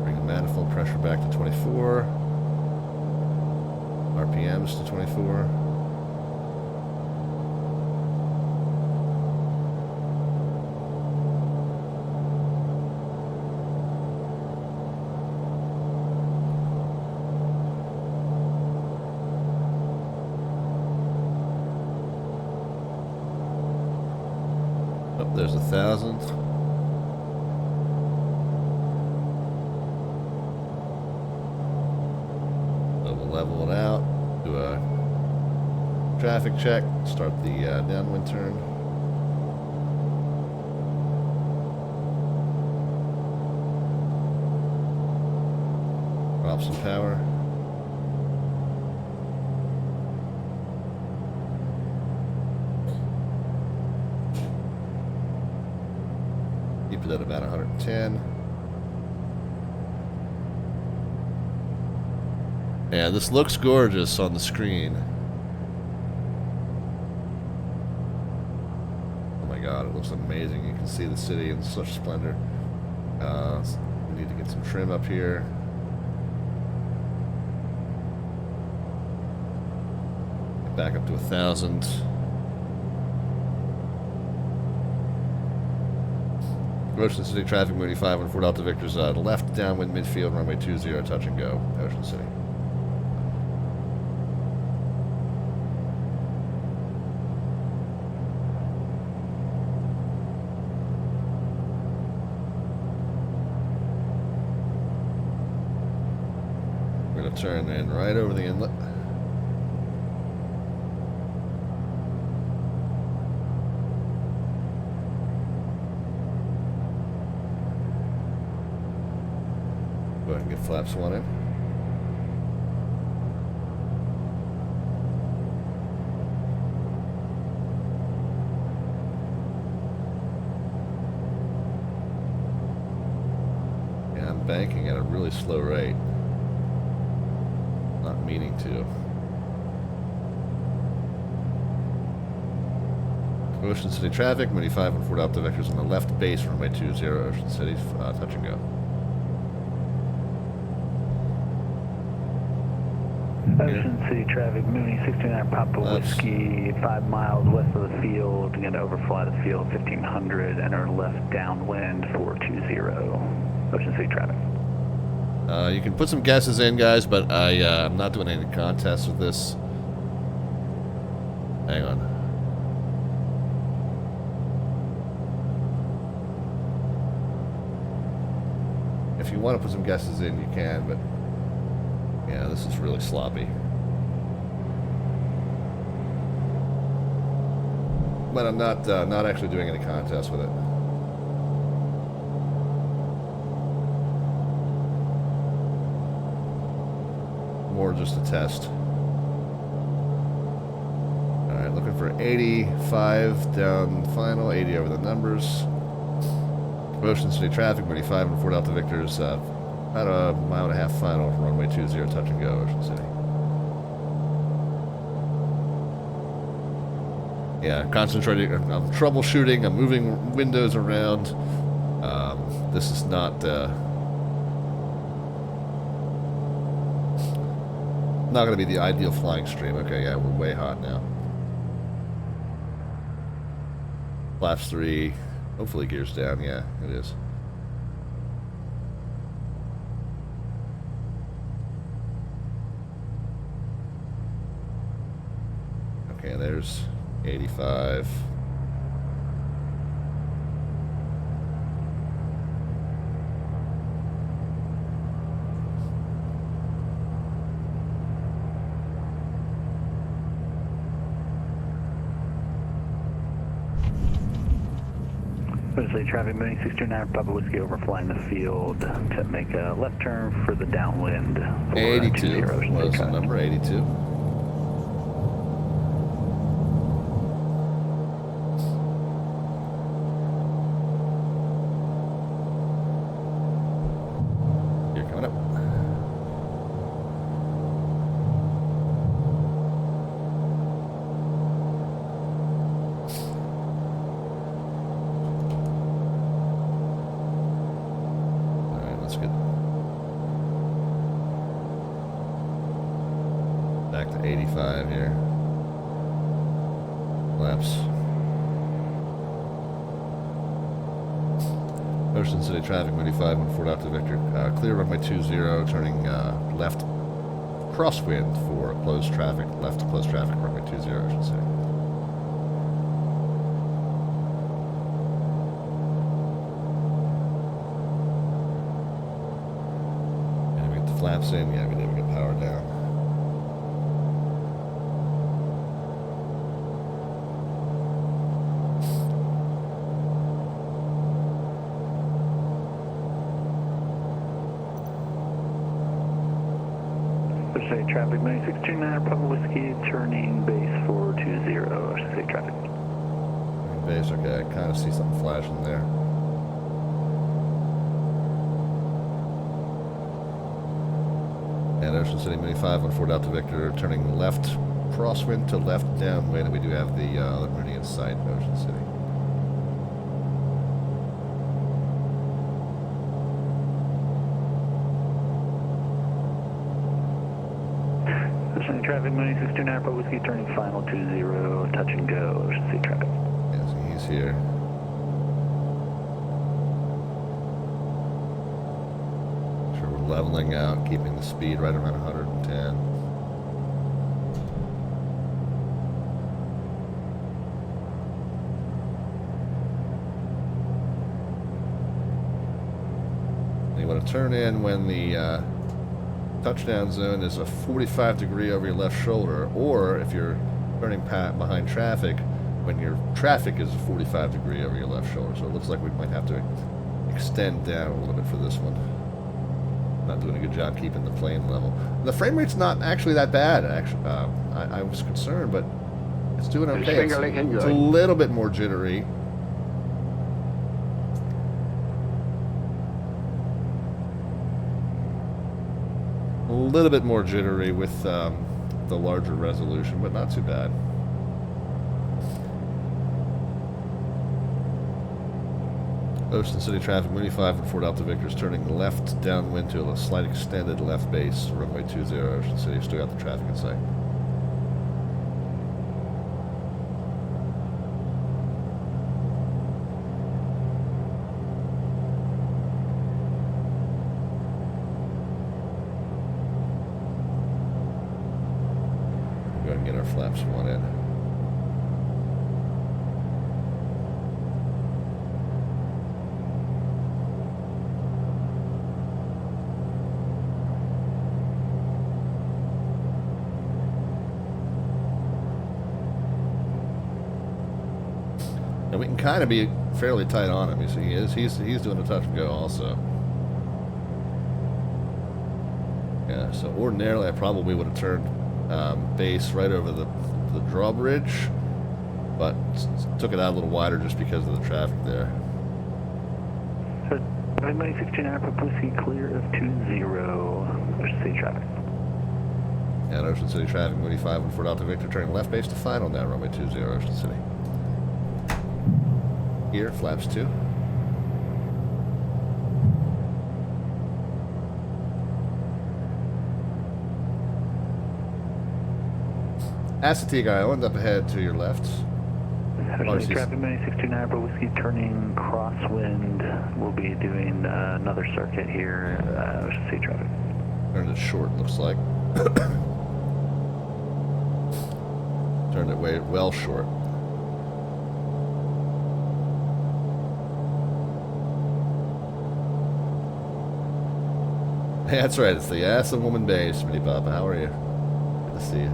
Bring the manifold pressure back to 24. RPMs to 24. Oh, there's 1,000. So we'll level it out, do a traffic check, start the downwind turn. Drop some power. Keep it at about 110. Yeah, this looks gorgeous on the screen. Oh my god, it looks amazing. You can see the city in such splendor. We need to get some trim up here. Get back up to 1,000. Ocean City traffic, Mooney 514 Delta Victors, left downwind midfield, runway 20, touch and go, Ocean City. We're going to turn in right over the inlet. Go ahead and get flaps 1 in. Yeah, I'm banking at a really slow rate. Not meaning to. Ocean City traffic, Mooney 514 Delta Victors on the left base, runway 20, Ocean City, touch and go. Ocean City traffic, Mooney 69 Papa Whiskey, 5 miles west of the field. Going to overfly the field 1500, enter left downwind 420. Ocean City traffic. You can put some guesses in, guys, but I'm not doing any contests with this. Hang on. If you want to put some guesses in, you can, but yeah, this is really sloppy. But I'm not actually doing any contests with it. More just a test. Alright, looking for 85 down final, 80 over the numbers. Ocean City traffic, Mooney 514 Delta Victors, about a mile and a half final, runway 20, touch and go, Ocean City. Yeah, concentrating, I'm troubleshooting, I'm moving windows around. This is not going to be the ideal flying stream. Okay, yeah, we're way hot now. Flaps 3, hopefully gears down, yeah, it is. Okay, there's 85. Ocean City traffic, Mooney 629 Papa Whiskey, overflying the field to make a left turn for the downwind. 82 was the number, 82. 85 here. Flaps. Ocean City traffic, Mooney 514 out to Victor. Clear runway 20, turning left crosswind for closed traffic. Left closed traffic, runway 20, I should say. And we get the flaps in. Yeah, we did. We get power down. Say traffic 9629 Papa Whiskey, turning base 420. I should say traffic. Base, okay, I kind of see something flashing there. And Ocean City Mooney 514 out to Victor, turning left crosswind to left downwind, and we do have the other Mooney in sight, Ocean City. Traffic, Mooney 629, Papa Whiskey, turning final 20, touch and go, I should say traffic. Yeah, so he's here. Sure, we're leveling out, keeping the speed right around 110. And you want to turn in when the touchdown zone is a 45 degree over your left shoulder, or if you're turning behind traffic, when your traffic is a 45 degree over your left shoulder. So it looks like we might have to extend down a little bit for this one. Not doing a good job keeping the plane level. The frame rate's not actually that bad. Actually, I was concerned, but it's doing okay. It's a little bit more jittery. A little bit more jittery with the larger resolution, but not too bad. Ocean City traffic, Mooney 514 Delta Victor's turning left downwind to a slight extended left base, runway 20, Ocean City. Still got the traffic in sight. Go ahead and get our flaps one in. And we can kind of be fairly tight on him. You see, he's doing a touch and go also. Yeah, so ordinarily I probably would have turned base right over the drawbridge, but took it out a little wider just because of the traffic there. So, 69 Pussy clear of 20, Ocean City traffic. And Ocean City traffic, Mooney 514 Delta Victor, turning left base to final now, runway 20, Ocean City. Here, flaps 2. Assateague Island up ahead to your left. Ocean traffic, 629 Bravo Whiskey, turning crosswind. We'll be doing another circuit here, Ocean City traffic. Turned it short, looks like. Turned it way well short. Hey, that's right, it's the Ass of Woman Base, Smitty Papa. How are you? Good to see you.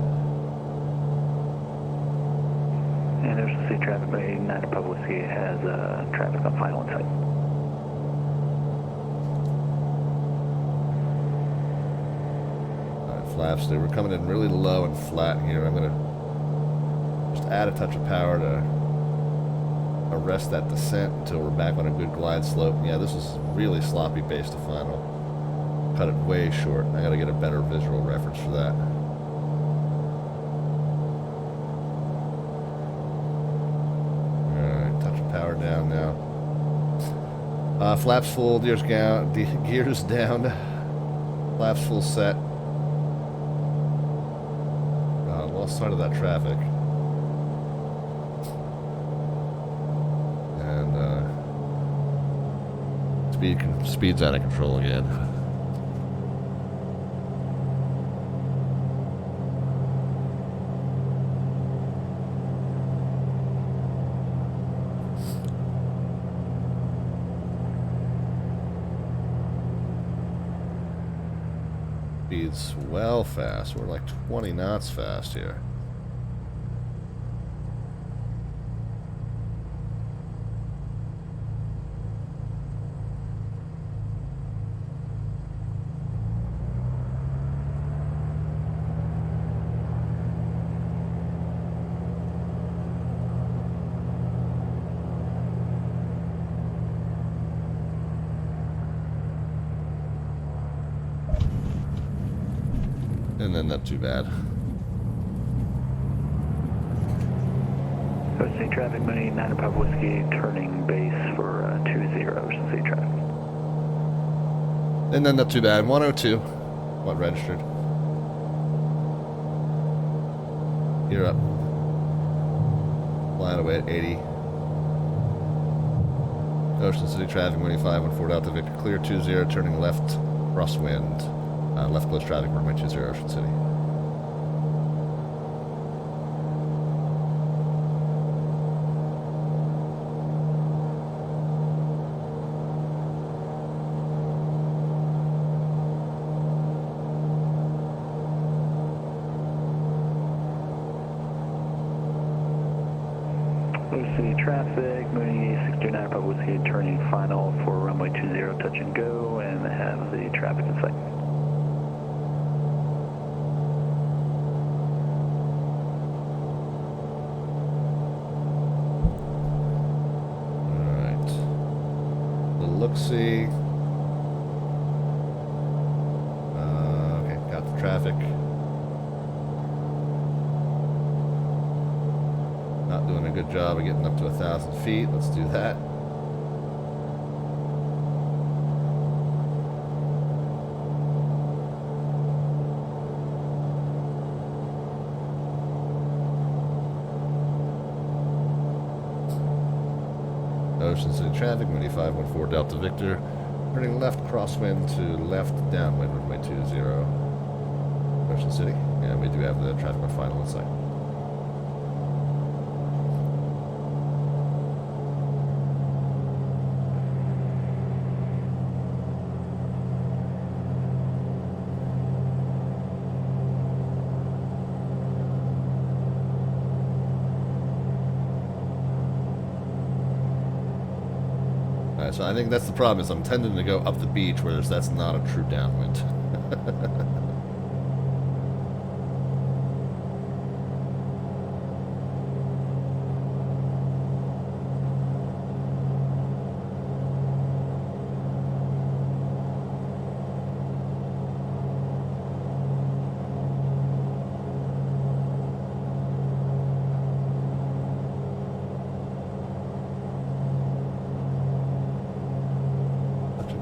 And Ocean City traffic by 89 Papa Whiskey has traffic on final in sight. Alright, flaps, they were coming in really low and flat here. I'm going to just add a touch of power to arrest that descent until we're back on a good glide slope. Yeah, this is really sloppy base to final. Cut it way short. I got to get a better visual reference for that. Alright, touch of power down now. Flaps full, gears down, flaps full set. start of that traffic. And speed's out of control again. Speed's well fast. We're like 20 knots fast here. And then not too bad. Ocean City traffic, Mooney 9 Papa Whiskey, turning base for 20, Ocean City traffic. And then not too bad. 102. What registered? You're up. Flying away at 80. Ocean City traffic, Mooney 514 Delta Victor, clear 20, turning left, crosswind. Left close traffic, runway 20, Ocean City. Ocean City traffic, Mooney 629 Papa Whiskey, turning final for runway 20, touch and go, and have the traffic in sight. See. Okay, got the traffic. Not doing a good job of getting up to 1,000 feet. Let's do that. Ocean City traffic, Mooney 514 Delta Victor, turning left crosswind to left downwind, runway 20, Ocean City, and we do have the traffic on final in sight. So I think that's the problem, is I'm tending to go up the beach, whereas that's not a true downwind.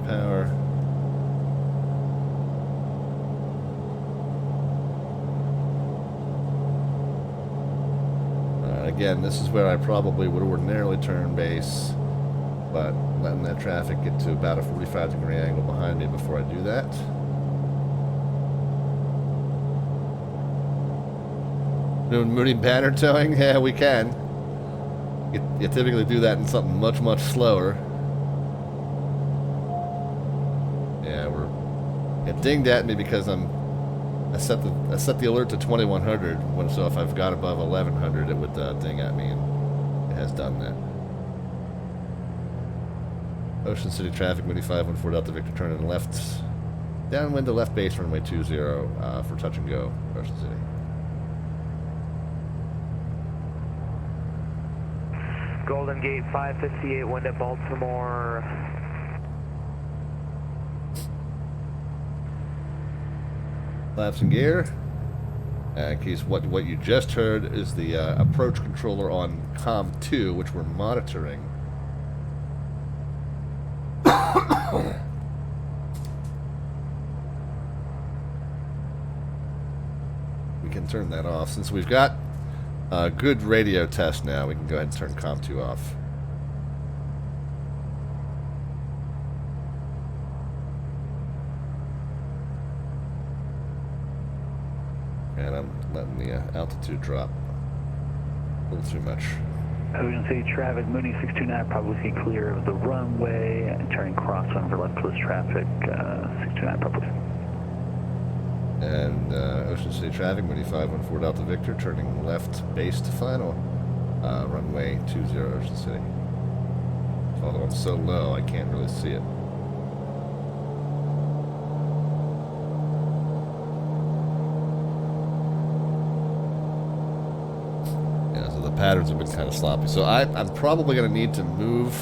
Power. Again, this is where I probably would ordinarily turn base, but letting that traffic get to about a 45-degree angle behind me before I do that. Doing Mooney banner towing? Yeah, we can. You typically do that in something much, much slower. It dinged at me because I set the alert to 2100. So if I've got above 1100, it would ding at me, and it has done that. Ocean City traffic, Mooney 514 Delta Victor, turning left, downwind to left base, runway 20 for touch and go, Ocean City. Golden Gate 558, wind at Baltimore. Flaps and gear. In case what you just heard is the approach controller on COM 2, which we're monitoring. We can turn that off. Since we've got a good radio test now, we can go ahead and turn Comp 2 off. And I'm letting the altitude drop a little too much. Ocean City traffic, Mooney 629, probably clear of the runway, and turning crosswind for left close traffic, 629 probably. And Ocean City traffic, Mooney 514 Delta Victor, turning left base to final, runway 20 Ocean City. Although I'm so low, I can't really see it. Patterns have been kind of sloppy, so I'm probably going to need to move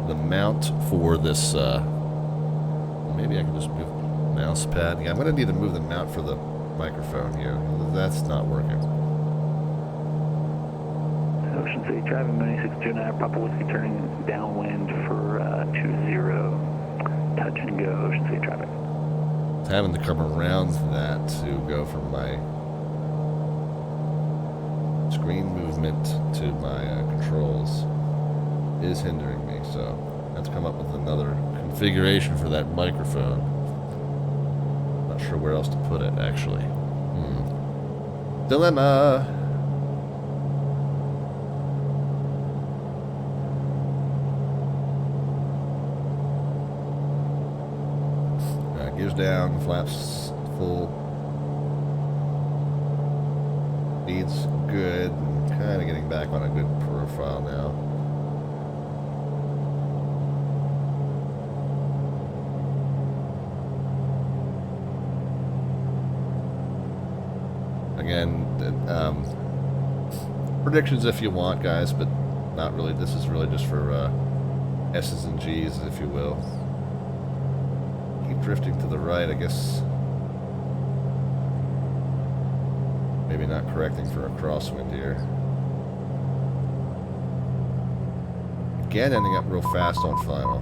the mount for this. Maybe I can just move the mouse pad. Yeah, I'm going to need to move the mount for the microphone here. That's not working. Ocean City traffic, Mooney 629, Papa Whiskey turning downwind for 20. Touch and go, Ocean City traffic. Having to come around that to go from my screen movement to my controls is hindering me, so I have to come up with another configuration for that microphone. Not sure where else to put it, actually. Dilemma! Gears down, flaps full. Speed's good, kind of getting back on a good profile now. Again, predictions if you want, guys, but not really. This is really just for S's and G's, if you will. Keep drifting to the right, I guess. Maybe not correcting for a crosswind here. Again, ending up real fast on final.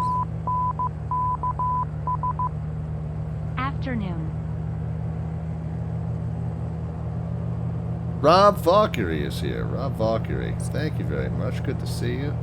Afternoon. Rob Valkyrie is here. Rob Valkyrie, thank you very much. Good to see you.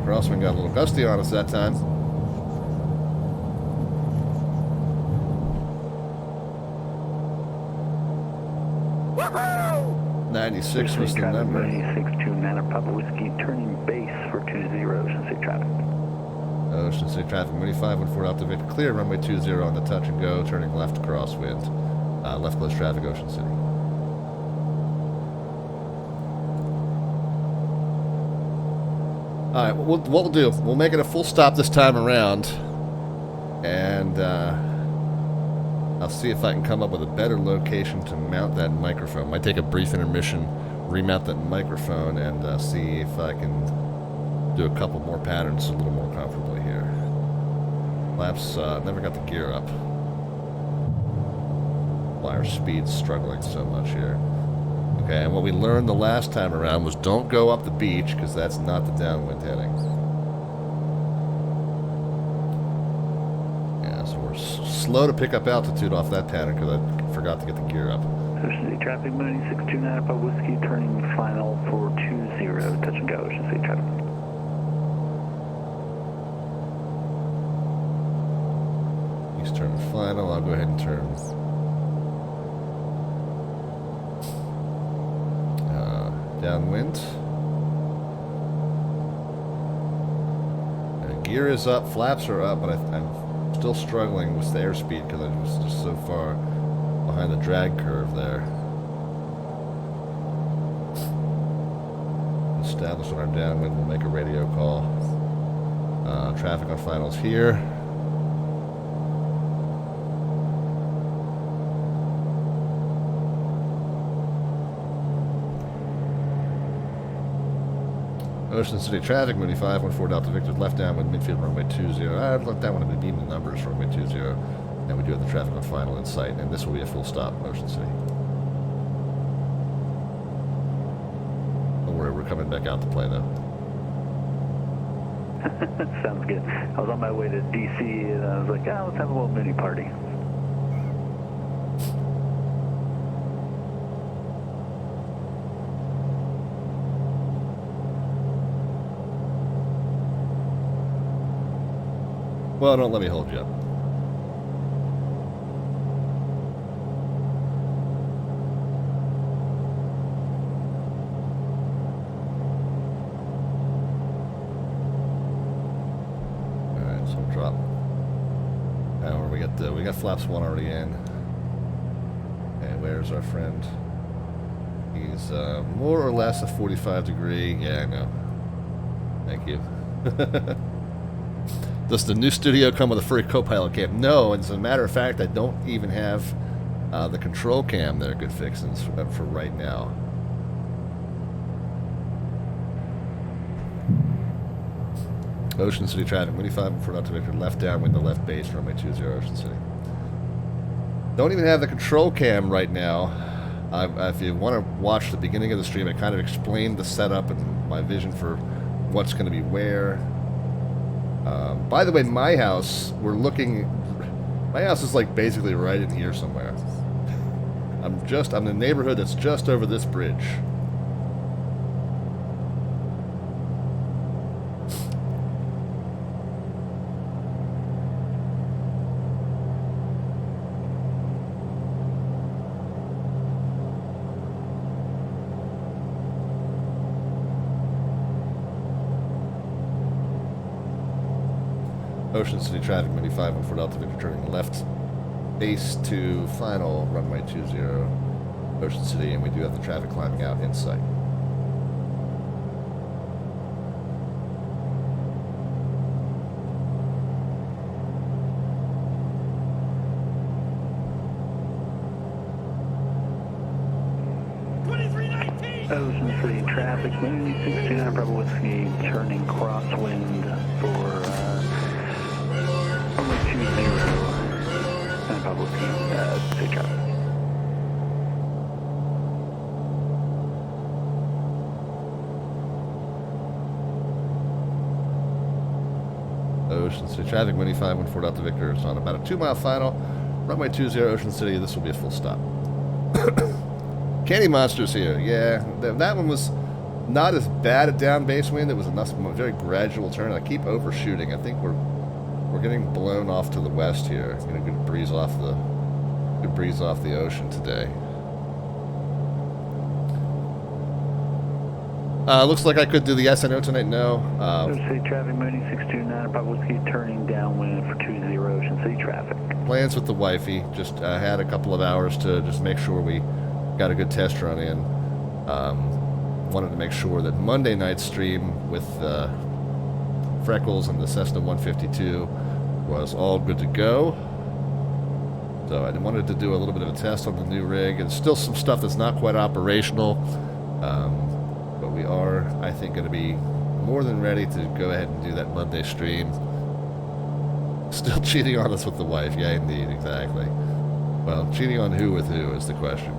Crosswind got a little gusty on us that time. Woohoo! 96 was the number. 629 Papa Whiskey turning base for 20 Ocean City traffic. Ocean City traffic, Mooney 514 Delta Victor, clear runway 20 on the touch and go, turning left crosswind. Left close traffic, Ocean City. Alright, what we'll do, we'll make it a full stop this time around, and I'll see if I can come up with a better location to mount that microphone. Might take a brief intermission, remount that microphone, and see if I can do a couple more patterns a little more comfortably here. Flaps, never got the gear up. Why our speed's struggling so much here. Okay, and what we learned the last time around was don't go up the beach, because that's not the downwind heading. Yeah, so we're slow to pick up altitude off that pattern because I forgot to get the gear up. Ocean City traffic, Mooney 629 Papa Whiskey turning final for 20, touch and go, Ocean City traffic. He's turning final, I'll go ahead and turn downwind. Gear is up, flaps are up, but I'm still struggling with the airspeed because I was just so far behind the drag curve there. Established on our downwind, we'll make a radio call. Traffic on finals here. Ocean City traffic, Mooney 514 Delta Victor, left downwind, midfield runway 20. I'd let that one be even numbers, runway 20. And we do have the traffic on final in sight, and this will be a full stop, Ocean City. Don't worry, we're coming back out to play, though. Sounds good. I was on my way to DC, and I was like, oh, let's have a little mini party. Well, don't let me hold you up. Alright, so drop. Now we got flaps 1 already in. And where's our friend? He's more or less a 45-degree. Yeah, I know. Thank you. Does the new studio come with a free co-pilot cam? No, and as a matter of fact, I don't even have the control cam that are good fixings for right now. Ocean City traffic, Mooney 5 for Delta Victor, left downwind, the left base, runway 20, Ocean City. Don't even have the control cam right now. If you want to watch the beginning of the stream, I kind of explained the setup and my vision for what's going to be where. By the way, my house, my house is like basically right in here somewhere. I'm in the neighborhood that's just over this bridge. Ocean City traffic, Mooney 514 Delta Victor, turning left base to final, runway 20, Ocean City, and we do have the traffic climbing out in sight. Ocean City traffic, Mooney 69 Bravo Whiskey, turning crosswind for runway 20, and Bravo Whiskey, city traffic. Ocean City traffic, Mooney 514 Delta Victor is on about a 2-mile final, runway 20, Ocean City. This will be a full stop. Candy Monster's here. Yeah, that one was not as bad at down base wind. It was a very gradual turn. I keep overshooting. I think we're getting blown off to the west here. Getting a good breeze off the ocean today. Looks like I could do the SNO tonight. No. Ocean City traffic, Mooney 629 Bravo Whiskey, turning downwind for 20, Ocean City traffic. Plans with the wifey. Just had a couple of hours to just make sure we got a good test run in. Wanted to make sure that Monday night's stream with Freckles and the Cessna 152 was all good to go. So I wanted to do a little bit of a test on the new rig. And still some stuff that's not quite operational. But we are, I think, going to be more than ready to go ahead and do that Monday stream. Still cheating on us with the wife. Yeah, indeed, exactly. Well, cheating on who with who is the question.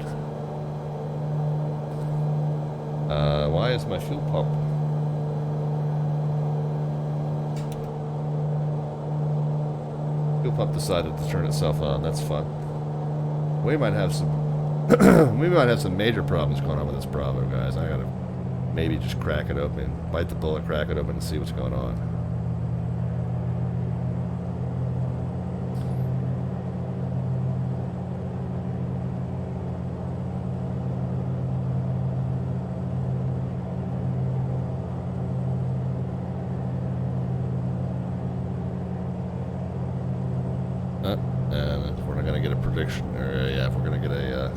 Why is my fuel pump? Fuel pump decided to turn itself on. That's fun. We might have some major problems going on with this Bravo, guys. I gotta maybe just crack it open, bite the bullet, crack it open, and see what's going on. And we're not going to get a prediction, or yeah, we're going to get a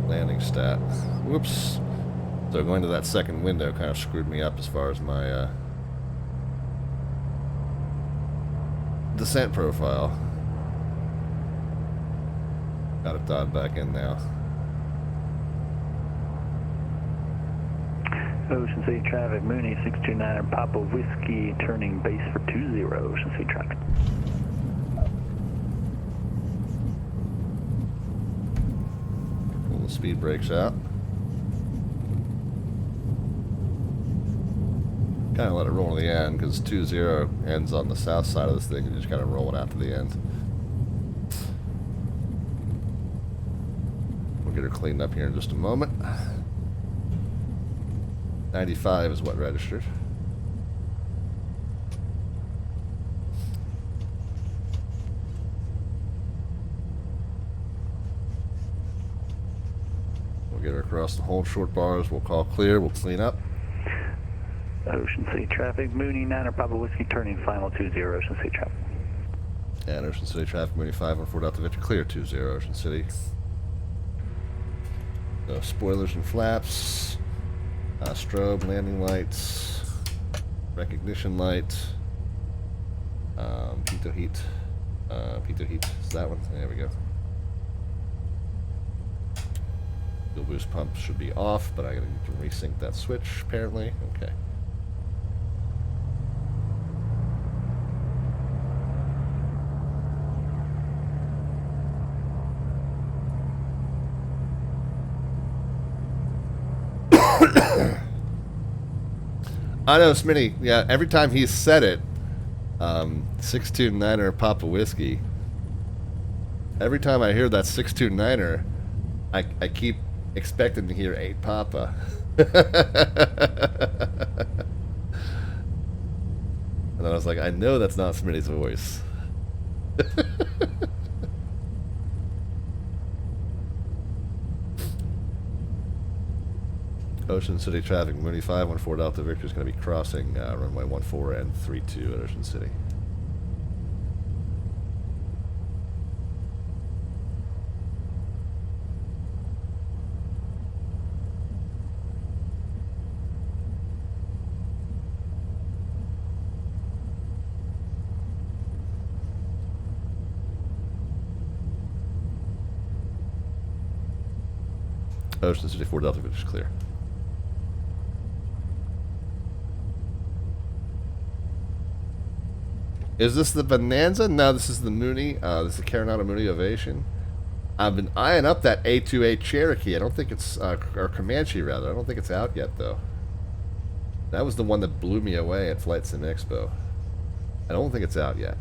landing stat. Whoops. So going to that second window kind of screwed me up as far as my descent profile. Got it dialed back in now. Ocean City traffic, Mooney 629 Papa Whiskey, turning base for 20, Ocean City traffic. Pull the speed brakes out. Kind of let it roll to the end because 20 ends on the south side of this thing and just kind of roll it out to the end. We'll get her cleaned up here in just a moment. 95 is what registered. We'll get her across the whole short bars. We'll call clear. We'll clean up. Ocean City traffic, Mooney 9 Papa Whiskey, turning final 20, Ocean City traffic. And Ocean City traffic, Mooney 514 Delta Victor, clear 20, Ocean City. So spoilers and flaps, strobe, landing lights, recognition light, pitot heat. Pitot heat is that one. There we go. Fuel boost pump should be off, but I gotta resync that switch apparently. Okay. I know, Smitty. Yeah, every time he said it, 629er Papa Whiskey. Every time I hear that 629er, I keep expecting to hear 8 Papa. And I was like, I know that's not Smitty's voice. Ocean City traffic, Mooney 514 Delta Victor is going to be crossing runway 14 and 32 at Ocean City. Ocean City 4 Delta Victor is clear. Is this the Bonanza? No, this is the Mooney. This is the Coronado Mooney Ovation. I've been eyeing up that A28 Cherokee. I don't think it's, or Comanche rather. I don't think it's out yet though. That was the one that blew me away at Flight Sim Expo. I don't think it's out yet.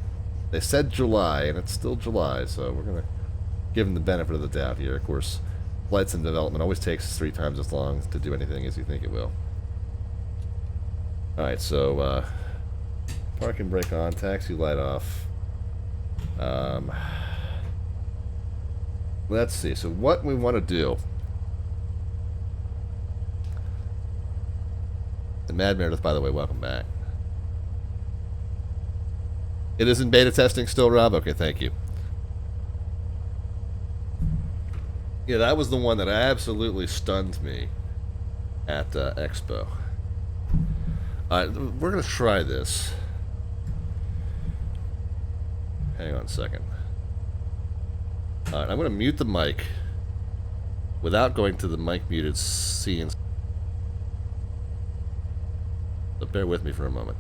They said July, and it's still July, so we're gonna give them the benefit of the doubt here. Of course, Flight Sim development always takes 3 times as long to do anything as you think it will. All right, so. Parking brake on, taxi light off. Let's see. So what we want to do. The Mad Meredith, by the way, welcome back. It is in beta testing still, Rob? Okay, thank you. Yeah, that was the one that absolutely stunned me at Expo. All right, we're going to try this. Hang on a second. Alright, I'm going to mute the mic without going to the mic muted scenes. So bear with me for a moment.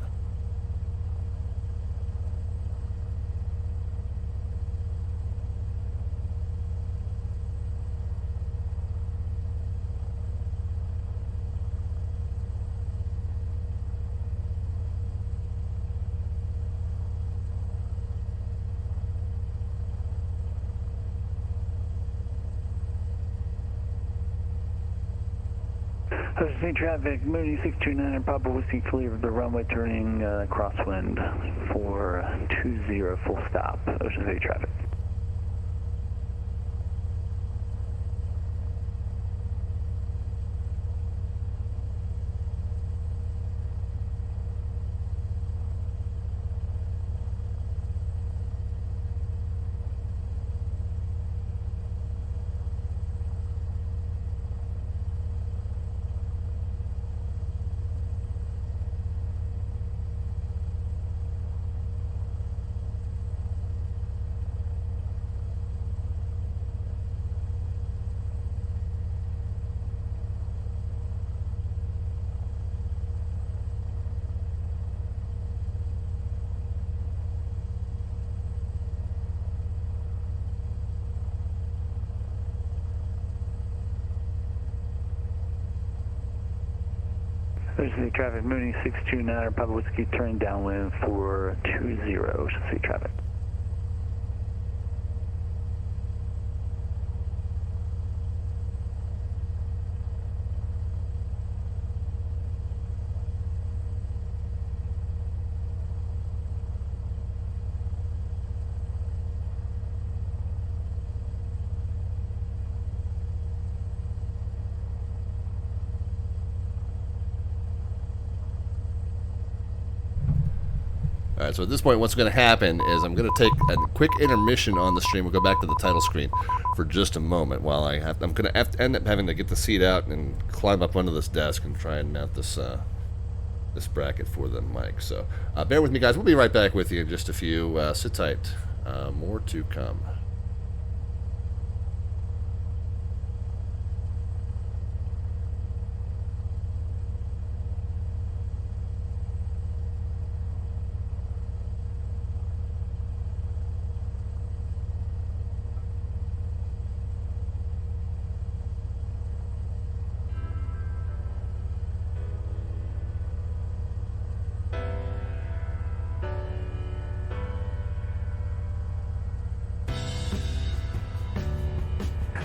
Ocean City traffic, Mooney 629 and Papa Whiskey, clear of the runway, turning crosswind for 20, full stop, Ocean City traffic. Ocean City traffic, Mooney 629, Papa Whiskey, turning downwind for 20, Ocean City traffic. Alright, so at this point what's going to happen is I'm going to take a quick intermission on the stream. We'll go back to the title screen for just a moment while I'm going to end up having to get the seat out and climb up onto this desk and try and mount this this bracket for the mic. So bear with me, guys. We'll be right back with you in just a few. Sit tight. More to come.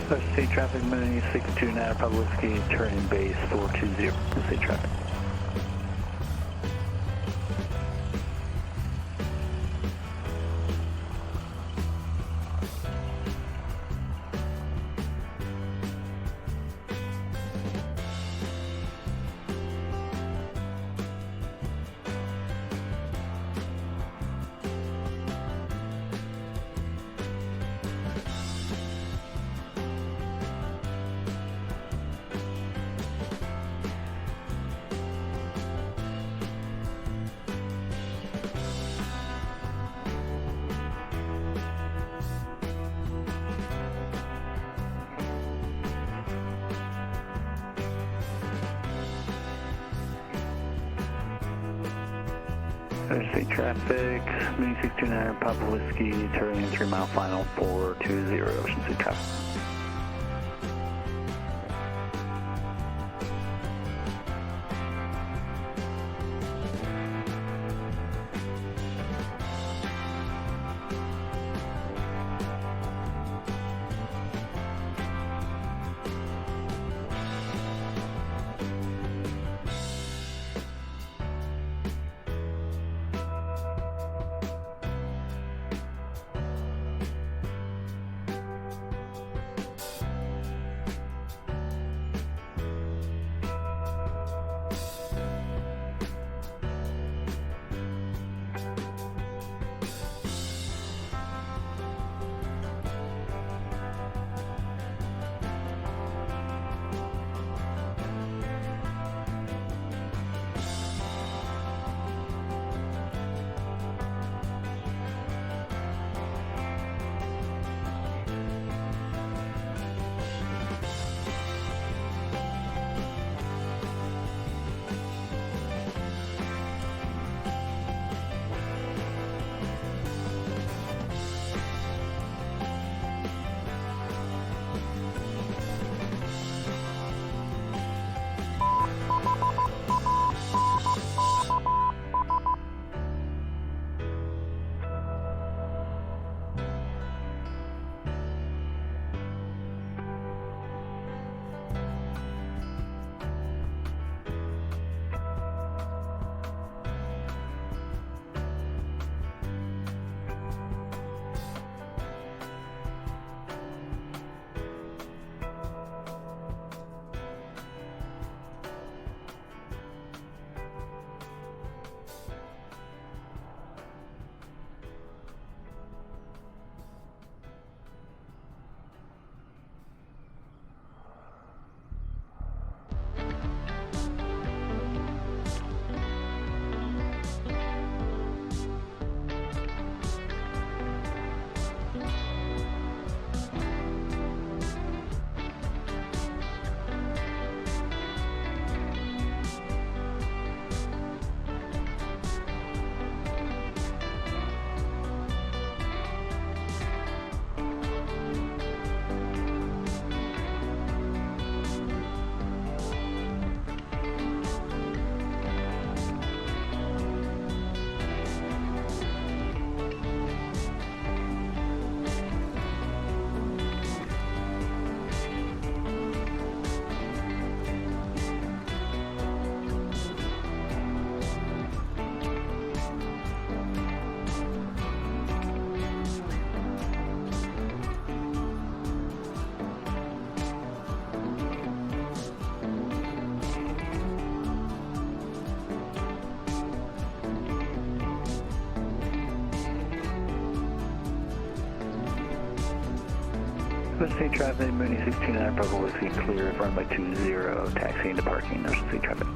Ocean City traffic, Mooney 629, Papa Whiskey, turning base 420, Ocean City traffic. Ocean City traffic, Mooney 629, Papa Whiskey, turning 3 mile final 420, Ocean City traffic. Ocean City traffic, Mooney 69, Papa Whiskey, clear, runway 20, taxiing to parking, Ocean City traffic.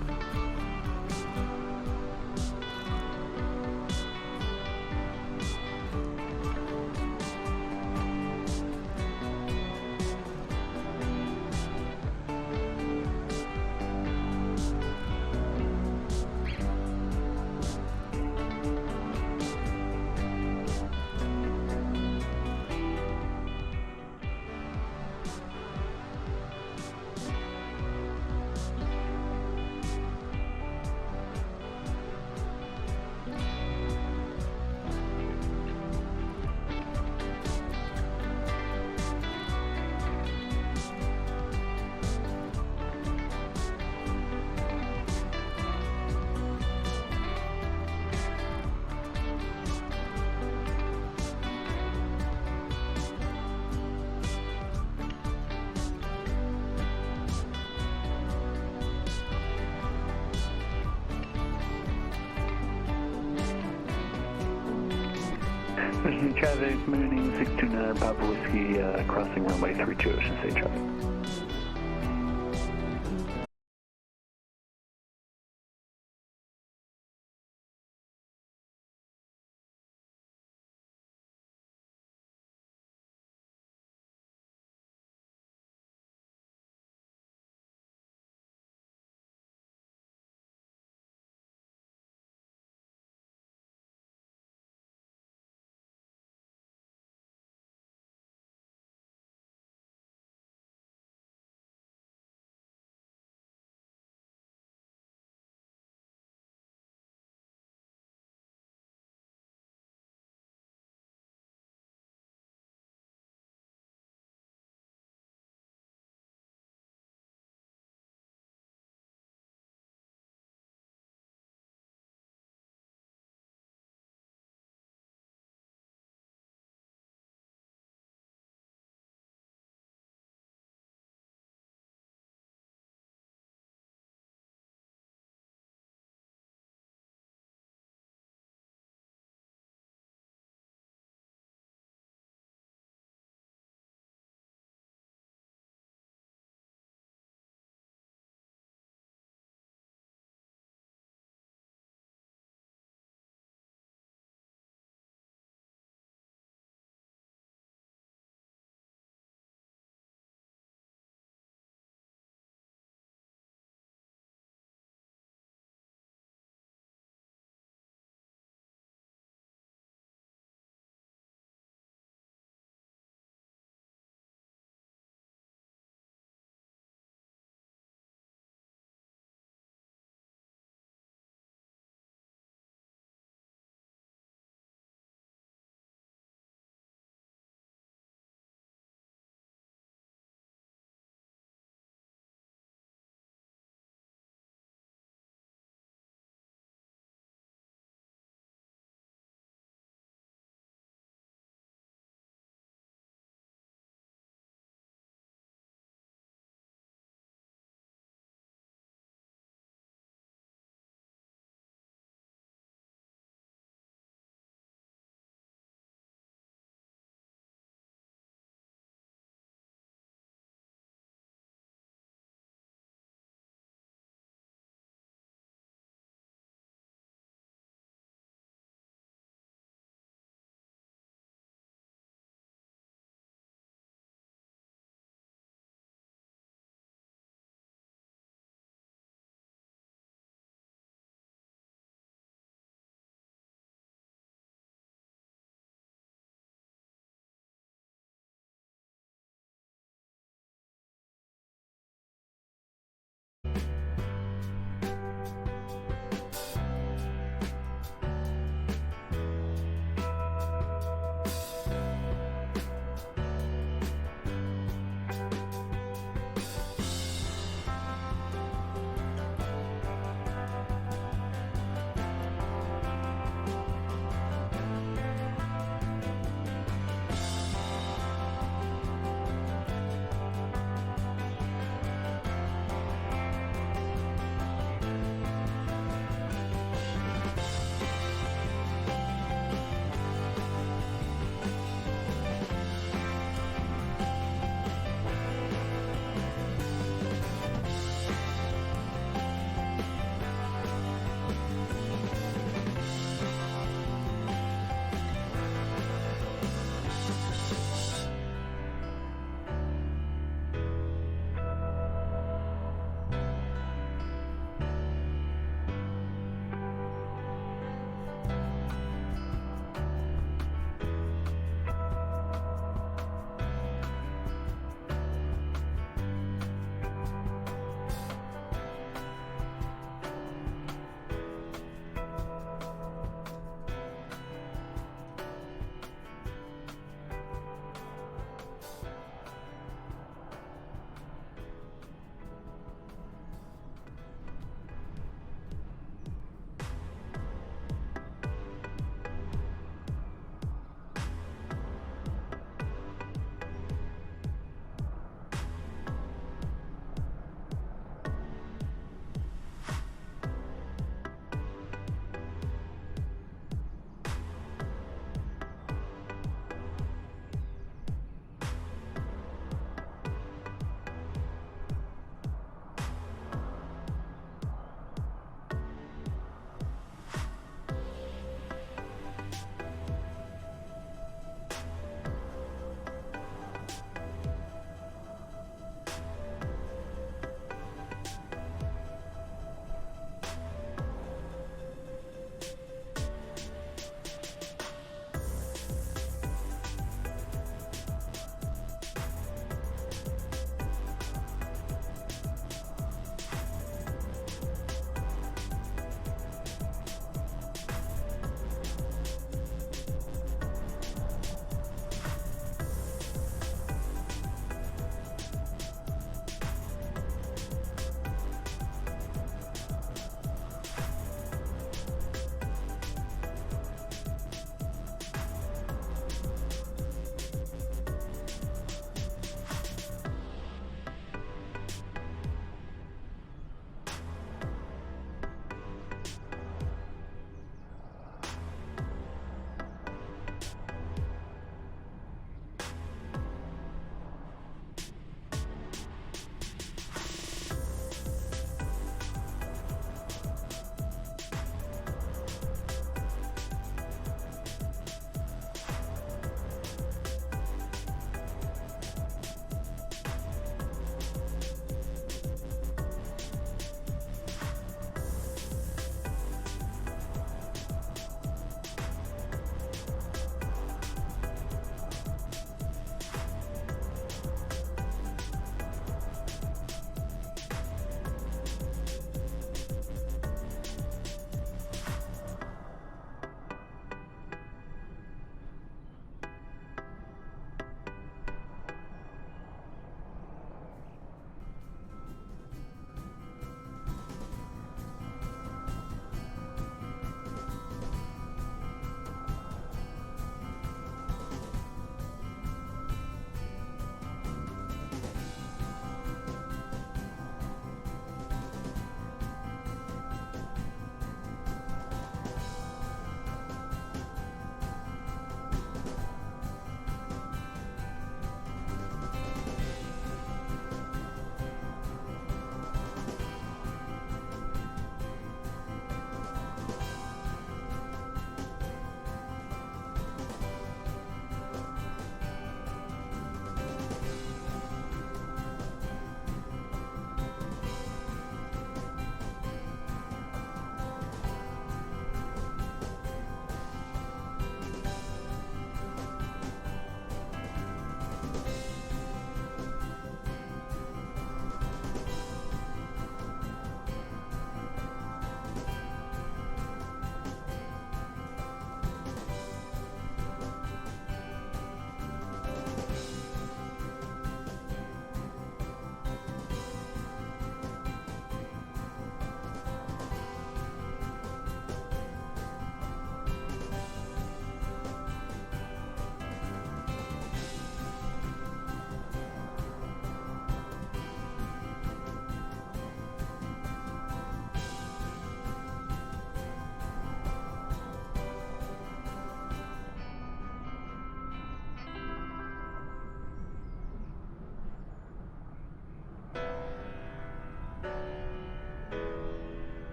Ocean City traffic, Mooney 629, Papa Whiskey, crossing runway 32, Ocean City traffic.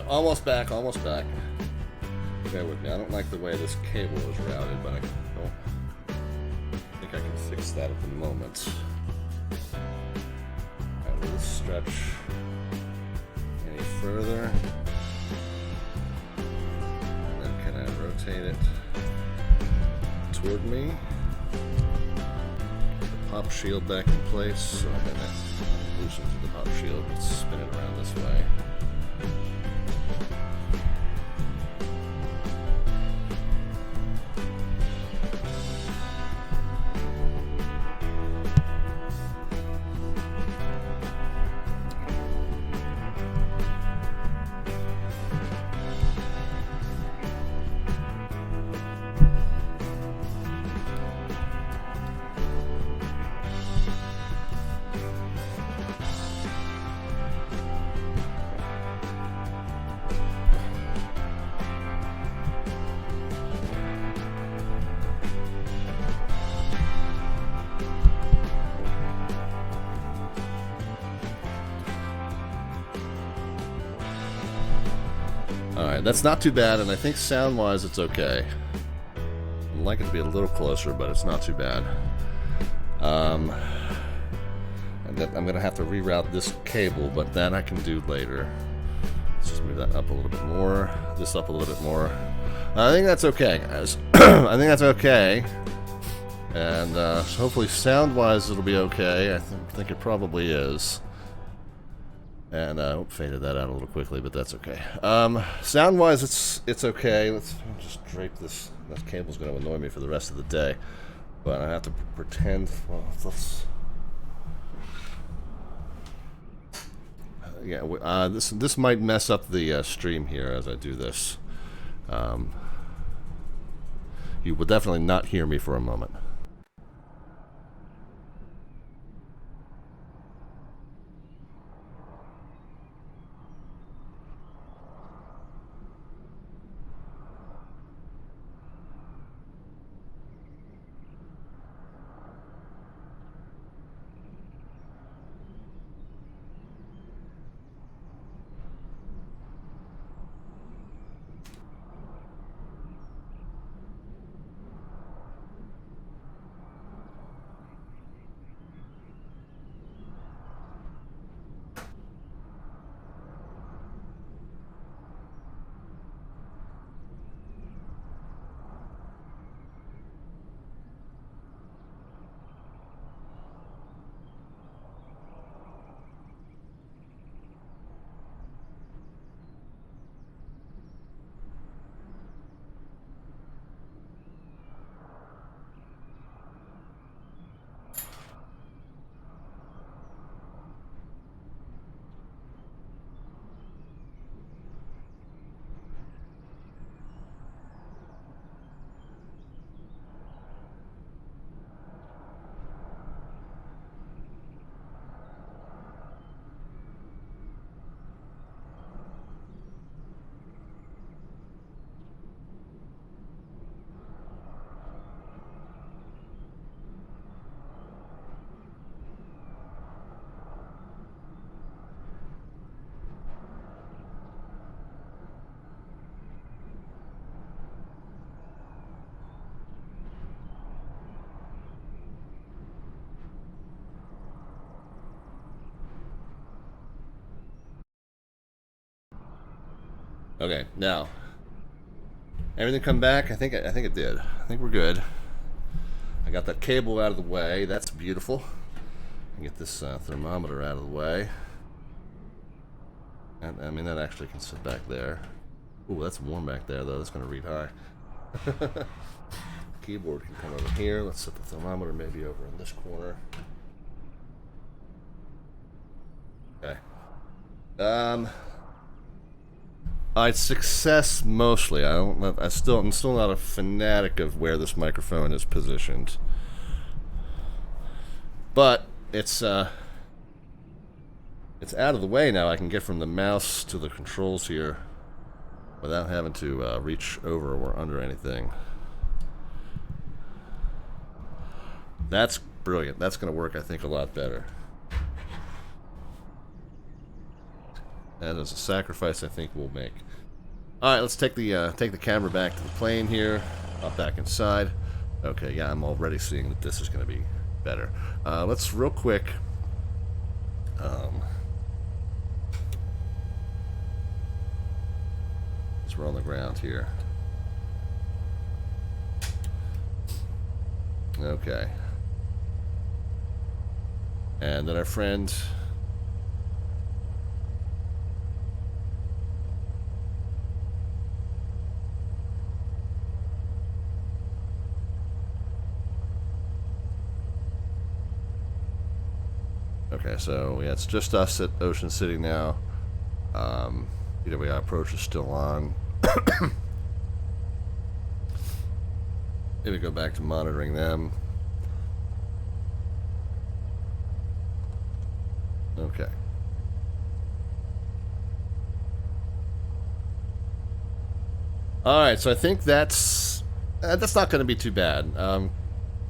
almost back, almost back. Bear with me. I don't like the way this cable is routed, but I don't think I can fix that at the moment. Alright, will this stretch any further? And then can I rotate it toward me? The pop shield back in place. So I'm gonna loosen to the pop shield and spin it around this way. Alright, that's not too bad, and I think sound-wise it's okay. I'd like it to be a little closer, but it's not too bad. And then I'm going to have to reroute this cable, but that I can do later. Let's just move that up a little bit more, this up a little bit more. I think that's okay, guys. I think that's okay. And so hopefully sound-wise it'll be okay. I think it probably is. And I faded that out a little quickly, but that's okay. Sound-wise, it's okay. Let's just drape this. That cable's going to annoy me for the rest of the day, but I have to pretend. Well, let's. Yeah, this might mess up the stream here as I do this. You will definitely not hear me for a moment. Okay, now everything come back? I think it did. I think we're good. I got that cable out of the way. That's beautiful. I get this thermometer out of the way. And I mean that actually can sit back there. Ooh, that's warm back there though. That's gonna read high. Keyboard can come over here. Let's set the thermometer maybe over in this corner. Okay. Alright, success mostly. I'm still not a fanatic of where this microphone is positioned. But it's out of the way now. I can get from the mouse to the controls here without having to reach over or under anything. That's brilliant. That's going to work, I think, a lot better. That is a sacrifice I think we'll make. All right, let's take the camera back to the plane here. Hop back inside. Okay, yeah, I'm already seeing that this is going to be better. Let's real quick. We're on the ground here. Okay. And then our friend. Okay, so yeah, it's just us at Ocean City now. PWI approach is still on. Maybe go back to monitoring them. Okay. All right, so I think that's not going to be too bad.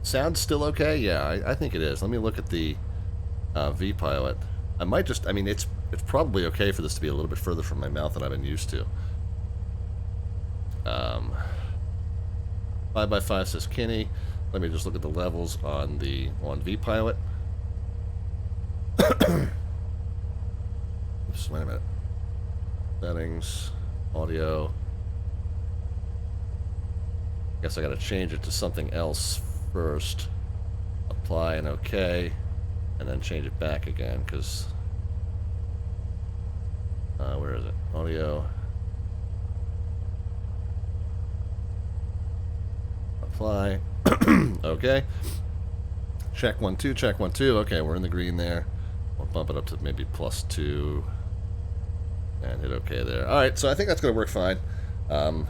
Sound's still okay? Yeah, I think it is. Let me look at the V-Pilot. I might just, I mean, it's probably okay for this to be a little bit further from my mouth than I've been used to. 5x5 says Kinney. Let me just look at the levels on V-Pilot. Oops, wait a minute. Settings, audio. Guess I gotta change it to something else first. Apply and OK. And then change it back again, because where is it? Audio. Apply. Okay. Check 1 2. Check 1 2. Okay, we're in the green there. We'll bump it up to maybe +2 and hit OK there. All right, so I think that's going to work fine. And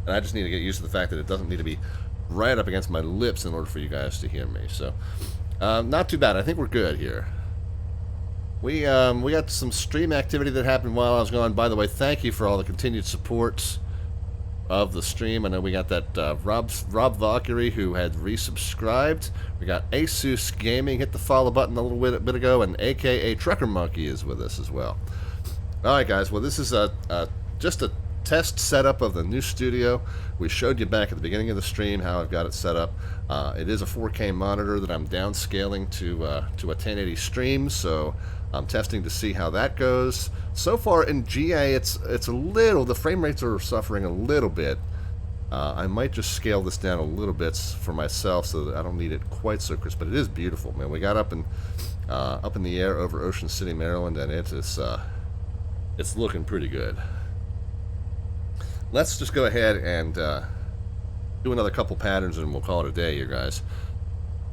I just need to get used to the fact that it doesn't need to be right up against my lips in order for you guys to hear me. So. Not too bad. I think we're good here. We got some stream activity that happened while I was gone. By the way, thank you for all the continued support of the stream. I know we got that Rob Valkyrie who had resubscribed. We got Asus Gaming hit the follow button a little bit ago, and AKA Trucker Monkey is with us as well. All right, guys. Well, this is just a test setup of the new studio. We showed you back at the beginning of the stream how I've got it set up. It is a 4K monitor that I'm downscaling to a 1080 stream, so I'm testing to see how that goes. So far in GA, it's a little, the frame rates are suffering a little bit. I might just scale this down a little bit for myself so that I don't need it quite so crisp, but it is beautiful, man. We got up in the air over Ocean City, Maryland, and it's looking pretty good. Let's just go ahead and do another couple patterns, and we'll call it a day here, guys.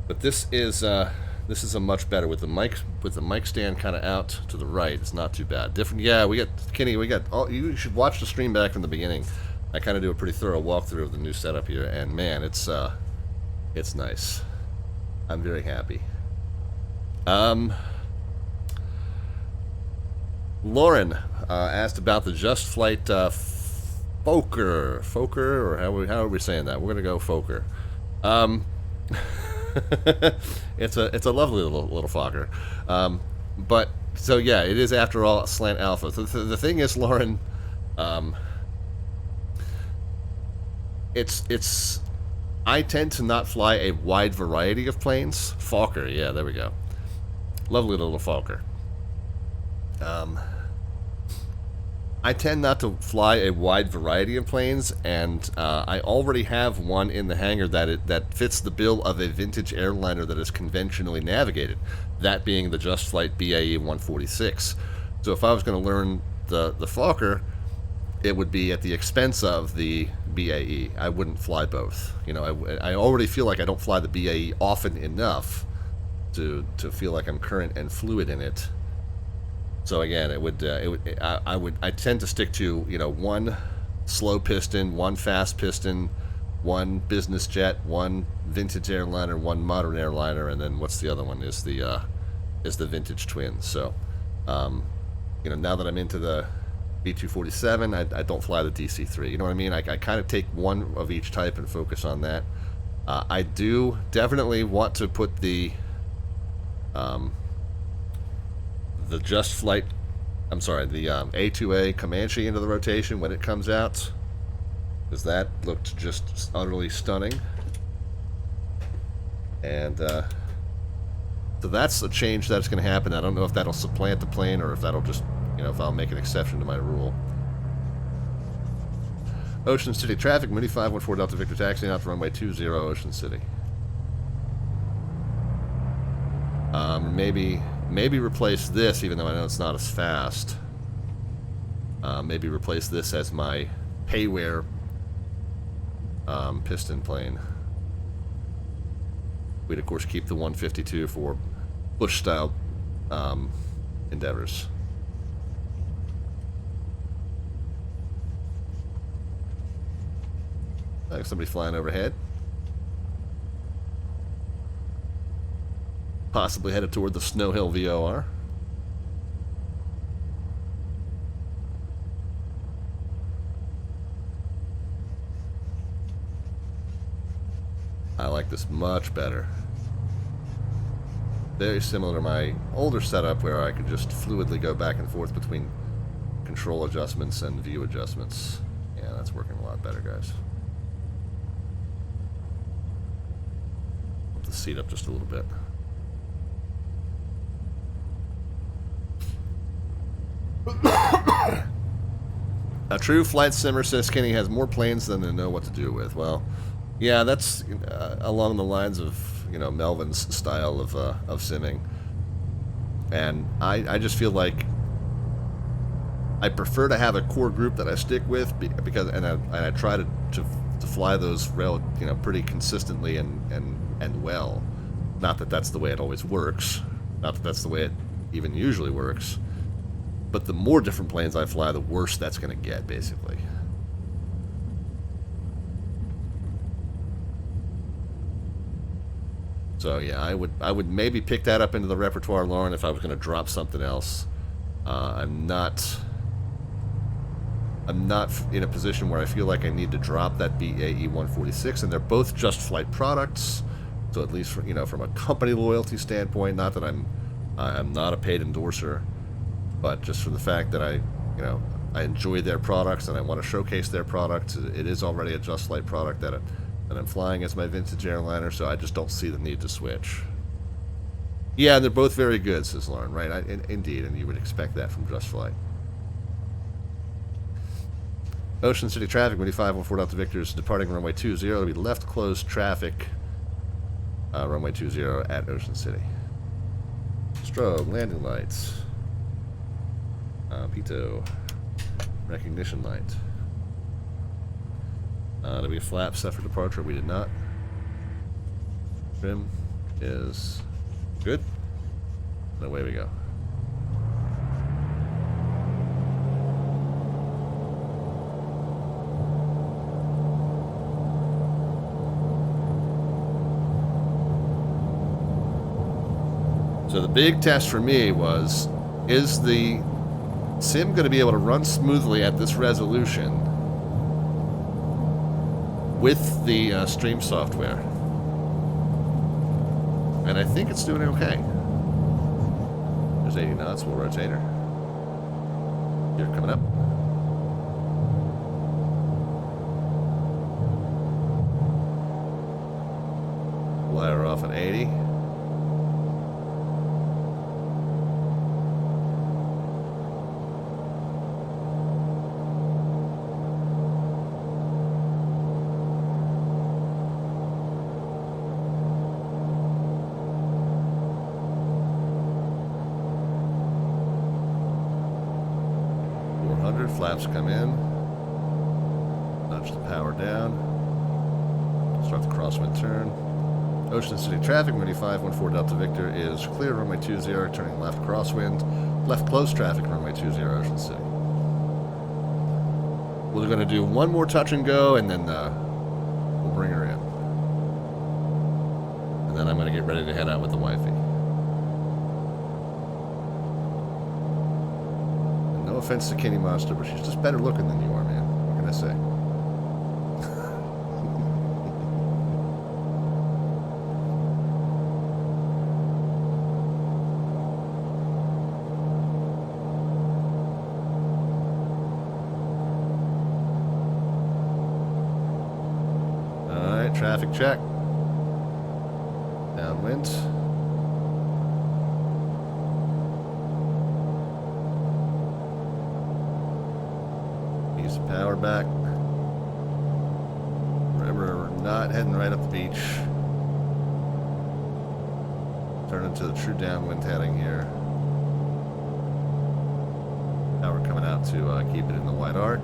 But this is a much better with the mic stand kind of out to the right. It's not too bad. Different, yeah. We got Kenny. We got all. You should watch the stream back from the beginning. I kind of do a pretty thorough walkthrough of the new setup here, and man, it's nice. I'm very happy. Lauren asked about the Just Flight. Fokker, or how are we saying that? We're gonna go Fokker. It's a lovely little Fokker. But so yeah, it is after all slant alpha. The thing is, Lauren, it's I tend to not fly a wide variety of planes. Fokker, yeah, there we go. Lovely little Fokker. I tend not to fly a wide variety of planes, and I already have one in the hangar that fits the bill of a vintage airliner that is conventionally navigated, that being the Just Flight BAE 146. So if I was going to learn the Fokker, it would be at the expense of the BAE. I wouldn't fly both. You know, I already feel like I don't fly the BAE often enough to feel like I'm current and fluid in it. So again, I tend to stick to, you know, one slow piston, one fast piston, one business jet, one vintage airliner, one modern airliner, and then what's the other one is the vintage twin. So, you know, now that I'm into the B247, I don't fly the DC-3. You know what I mean? I kind of take one of each type and focus on that. I do definitely want to put the Just Flight I'm sorry, the A2A Comanche into the rotation when it comes out, because that looked just utterly stunning. And so that's a change that's going to happen. I don't know if that'll supplant the plane or if that'll just, you know, if I'll make an exception to my rule. Ocean City traffic, Mooney 514 Delta Victor taxiing out to runway 20 Ocean City. Maybe replace this, even though I know it's not as fast. Maybe replace this as my payware piston plane. We'd of course keep the 152 for bush style endeavors. Somebody flying overhead. Possibly headed toward the Snow Hill VOR. I like this much better. Very similar to my older setup where I could just fluidly go back and forth between control adjustments and view adjustments. Yeah, that's working a lot better, guys. Put the seat up just a little bit. A true flight simmer, says Kenny, has more planes than they know what to do with. Well, yeah, that's along the lines of, you know, Melvin's style of simming. And I just feel like I prefer to have a core group that I stick with because I try to fly those rail, you know, pretty consistently and well. Not that that's the way it always works. Not that that's the way it even usually works. But the more different planes I fly, the worse that's going to get, basically. So yeah, I would maybe pick that up into the repertoire, Lauren, if I was going to drop something else. I'm not in a position where I feel like I need to drop that BAE 146, and they're both just flight products. So at least, you know, from a company loyalty standpoint, not that I'm not a paid endorser. But just for the fact that I enjoy their products and I want to showcase their products, it is already a Just Flight product that I'm flying as my vintage airliner, so I just don't see the need to switch. Yeah, they're both very good, says Lauren, right? Indeed, and you would expect that from Just Flight. Ocean City traffic, Mooney 514 Delta Victor is departing runway 20. It'll be left closed traffic, runway 20 at Ocean City. Strobe, landing lights. Pito, recognition light. Did we flap set for departure? We did not. Trim is good. And away we go. So the big test for me was, is the sim going to be able to run smoothly at this resolution with the stream software? And I think it's doing okay. There's 80 knots, we'll rotate her. You're coming up. Fly her off at 80. Flaps come in. Nudge the power down. Start the crosswind turn. Ocean City traffic, Mooney 514 Delta Victor is clear, runway 20, turning left crosswind. Left close traffic, runway 20, Ocean City. We're going to do one more touch and go, and then we'll bring her in. And then I'm going to get ready to head out with the wifey. No offense to Kenny Monster, but she's just better looking than you are, man. What can I say? traffic check. Downwind. Ease the power back. Remember, we're not heading right up the beach. Turn into the true downwind heading here. Now we're coming out to keep it in the wide arc.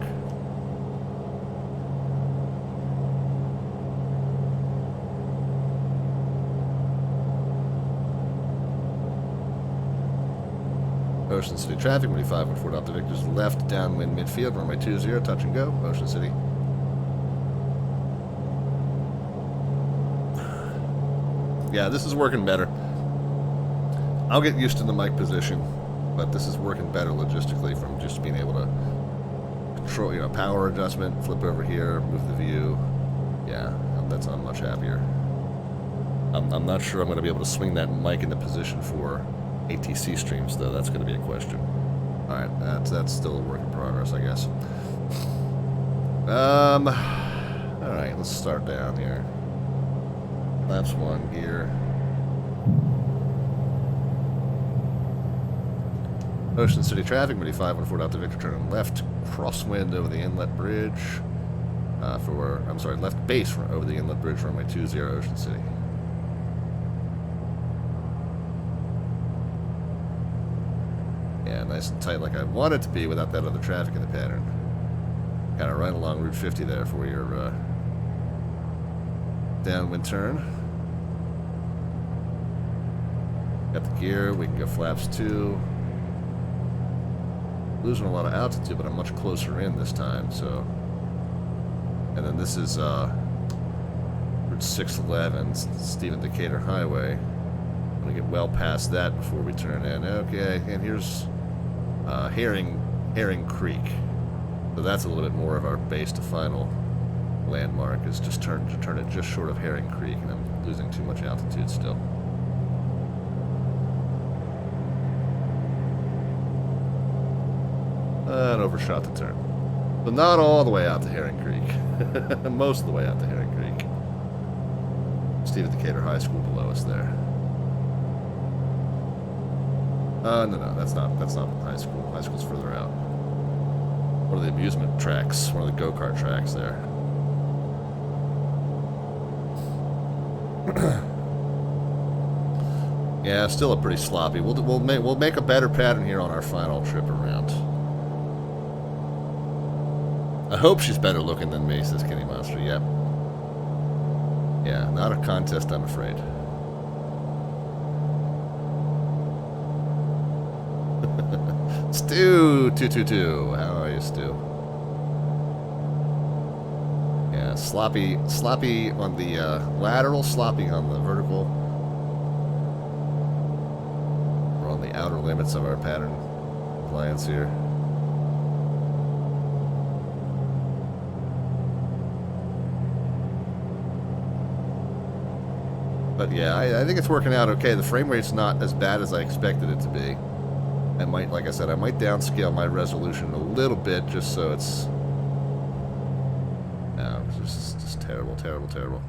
Ocean City traffic, 514 Delta Victor's left, downwind midfield, runway 20, touch and go, Ocean City. Yeah, this is working better. I'll get used to the mic position, but this is working better logistically from just being able to control, you know, power adjustment, flip over here, move the view. Yeah, I'm much happier. I'm not sure I'm going to be able to swing that mic into position for ATC streams, though. That's going to be a question. Alright, that's still a work in progress, I guess. Alright, let's start down here. Laps 1 gear. Ocean City traffic, 514 Delta Victor, turning left, crosswind over the inlet bridge. Left base over the inlet bridge, runway 20, Ocean City. Yeah, nice and tight like I want it to be without that other traffic in the pattern. Kind of right along Route 50 there for your downwind turn. Got the gear, we can go flaps 2. Losing a lot of altitude, but I'm much closer in this time, so. And then this is Route 611, Stephen Decatur Highway. I'm gonna get well past that before we turn in. Okay, and here's Herring Creek. So that's a little bit more of our base to final landmark, is just turn it just short of Herring Creek, and I'm losing too much altitude still. And overshot the turn. But not all the way out to Herring Creek. Most of the way out to Herring Creek. Stephen Decatur High School below us there. No, that's not high school. High school's further out. One of the amusement tracks, one of the go-kart tracks there. Yeah, still a pretty sloppy. We'll make a better pattern here on our final trip around. I hope she's better looking than me, says Kenny Monster. Yep. Yeah, not a contest, I'm afraid. Stu222. How are you, Stu? Yeah, sloppy on the lateral, sloppy on the vertical. We're on the outer limits of our pattern compliance here. But yeah, I think it's working out okay. The frame rate's not as bad as I expected it to be. I might, like I said, I might downscale my resolution a little bit just so it's... No, it's just terrible, terrible, terrible.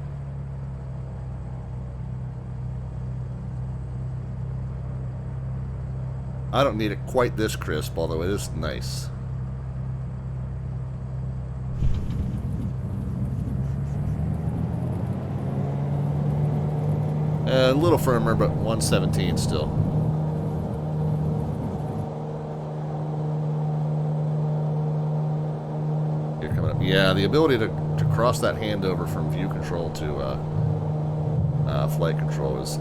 I don't need it quite this crisp, although it is nice. A little firmer, but 117 still. Here coming up. Yeah, the ability to cross that handover from view control to flight control is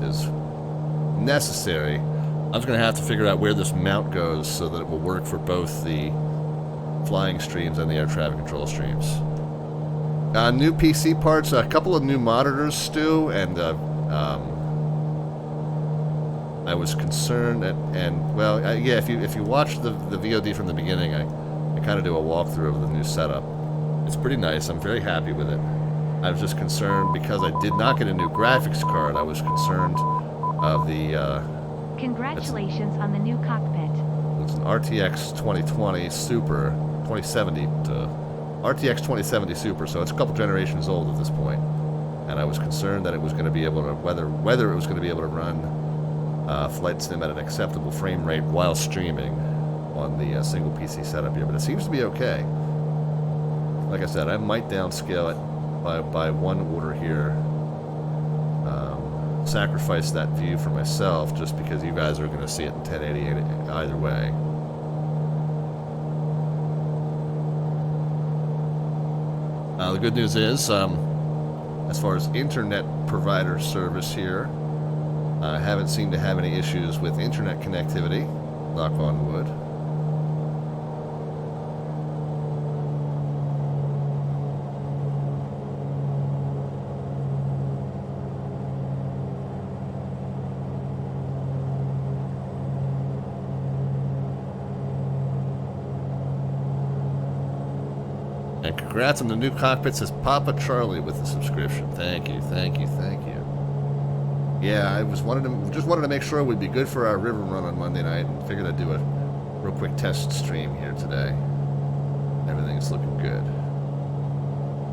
necessary. I'm just going to have to figure out where this mount goes so that it will work for both the flying streams and the air traffic control streams. New PC parts, a couple of new monitors, Stu, and I was concerned, well, yeah, if you watch the VOD from the beginning, I kind of do a walkthrough of the new setup. It's pretty nice. I'm very happy with it. I was just concerned because I did not get a new graphics card. I was concerned of the... Congratulations on the new cockpit. It's an RTX 2020 Super 2070 RTX 2070 Super, so it's a couple generations old at this point. and I was concerned that it was going to be able to whether it was going to be able to run flight sim at an acceptable frame rate while streaming on the single PC setup here, but it seems to be okay. Like I said, I might downscale it by one order here. Sacrifice that view for myself just because you guys are going to see it in 1080 either way. The good news is, as far as internet provider service here, I haven't seemed to have any issues with internet connectivity, knock on wood. And congrats on the new cockpit, says Papa Charlie with the subscription. Thank you, thank you, thank you. Yeah, I just wanted to make sure it would be good for our river run on Monday night, and figured I'd do a real quick test stream here today. Everything's looking good.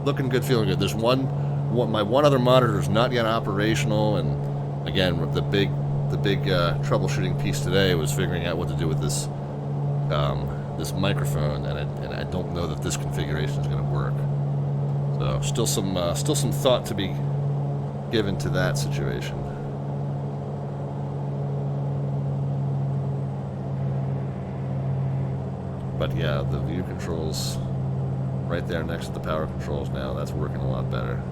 Looking good, feeling good. There's my one other monitor is not yet operational, and again, the big troubleshooting piece today was figuring out what to do with this this microphone, and I don't know that this configuration is going to work. So still some thought to be given to that situation. But yeah, the view controls right there next to the power controls now. That's working a lot better.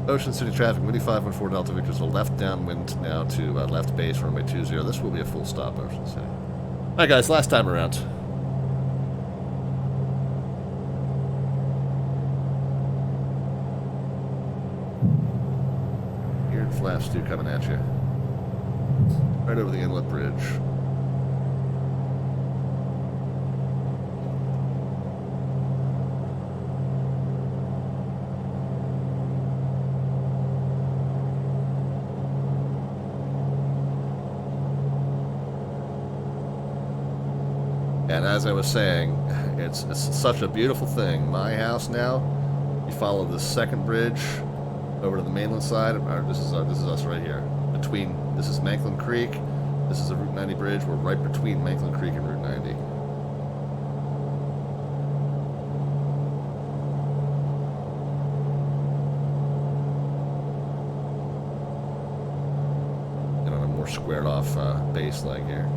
Ocean City traffic, Mooney 514 Delta Victor, so left downwind now to left base, runway 20. This will be a full stop, Ocean City. Alright guys, last time around. Geared flaps 2 coming at you. Right over the inlet bridge. And as I was saying, it's such a beautiful thing. My house now, you follow the second bridge over to the mainland side. This is us right here. This is Manklin Creek. This is the Route 90 bridge. We're right between Manklin Creek and Route 90. And on a more squared off base leg here.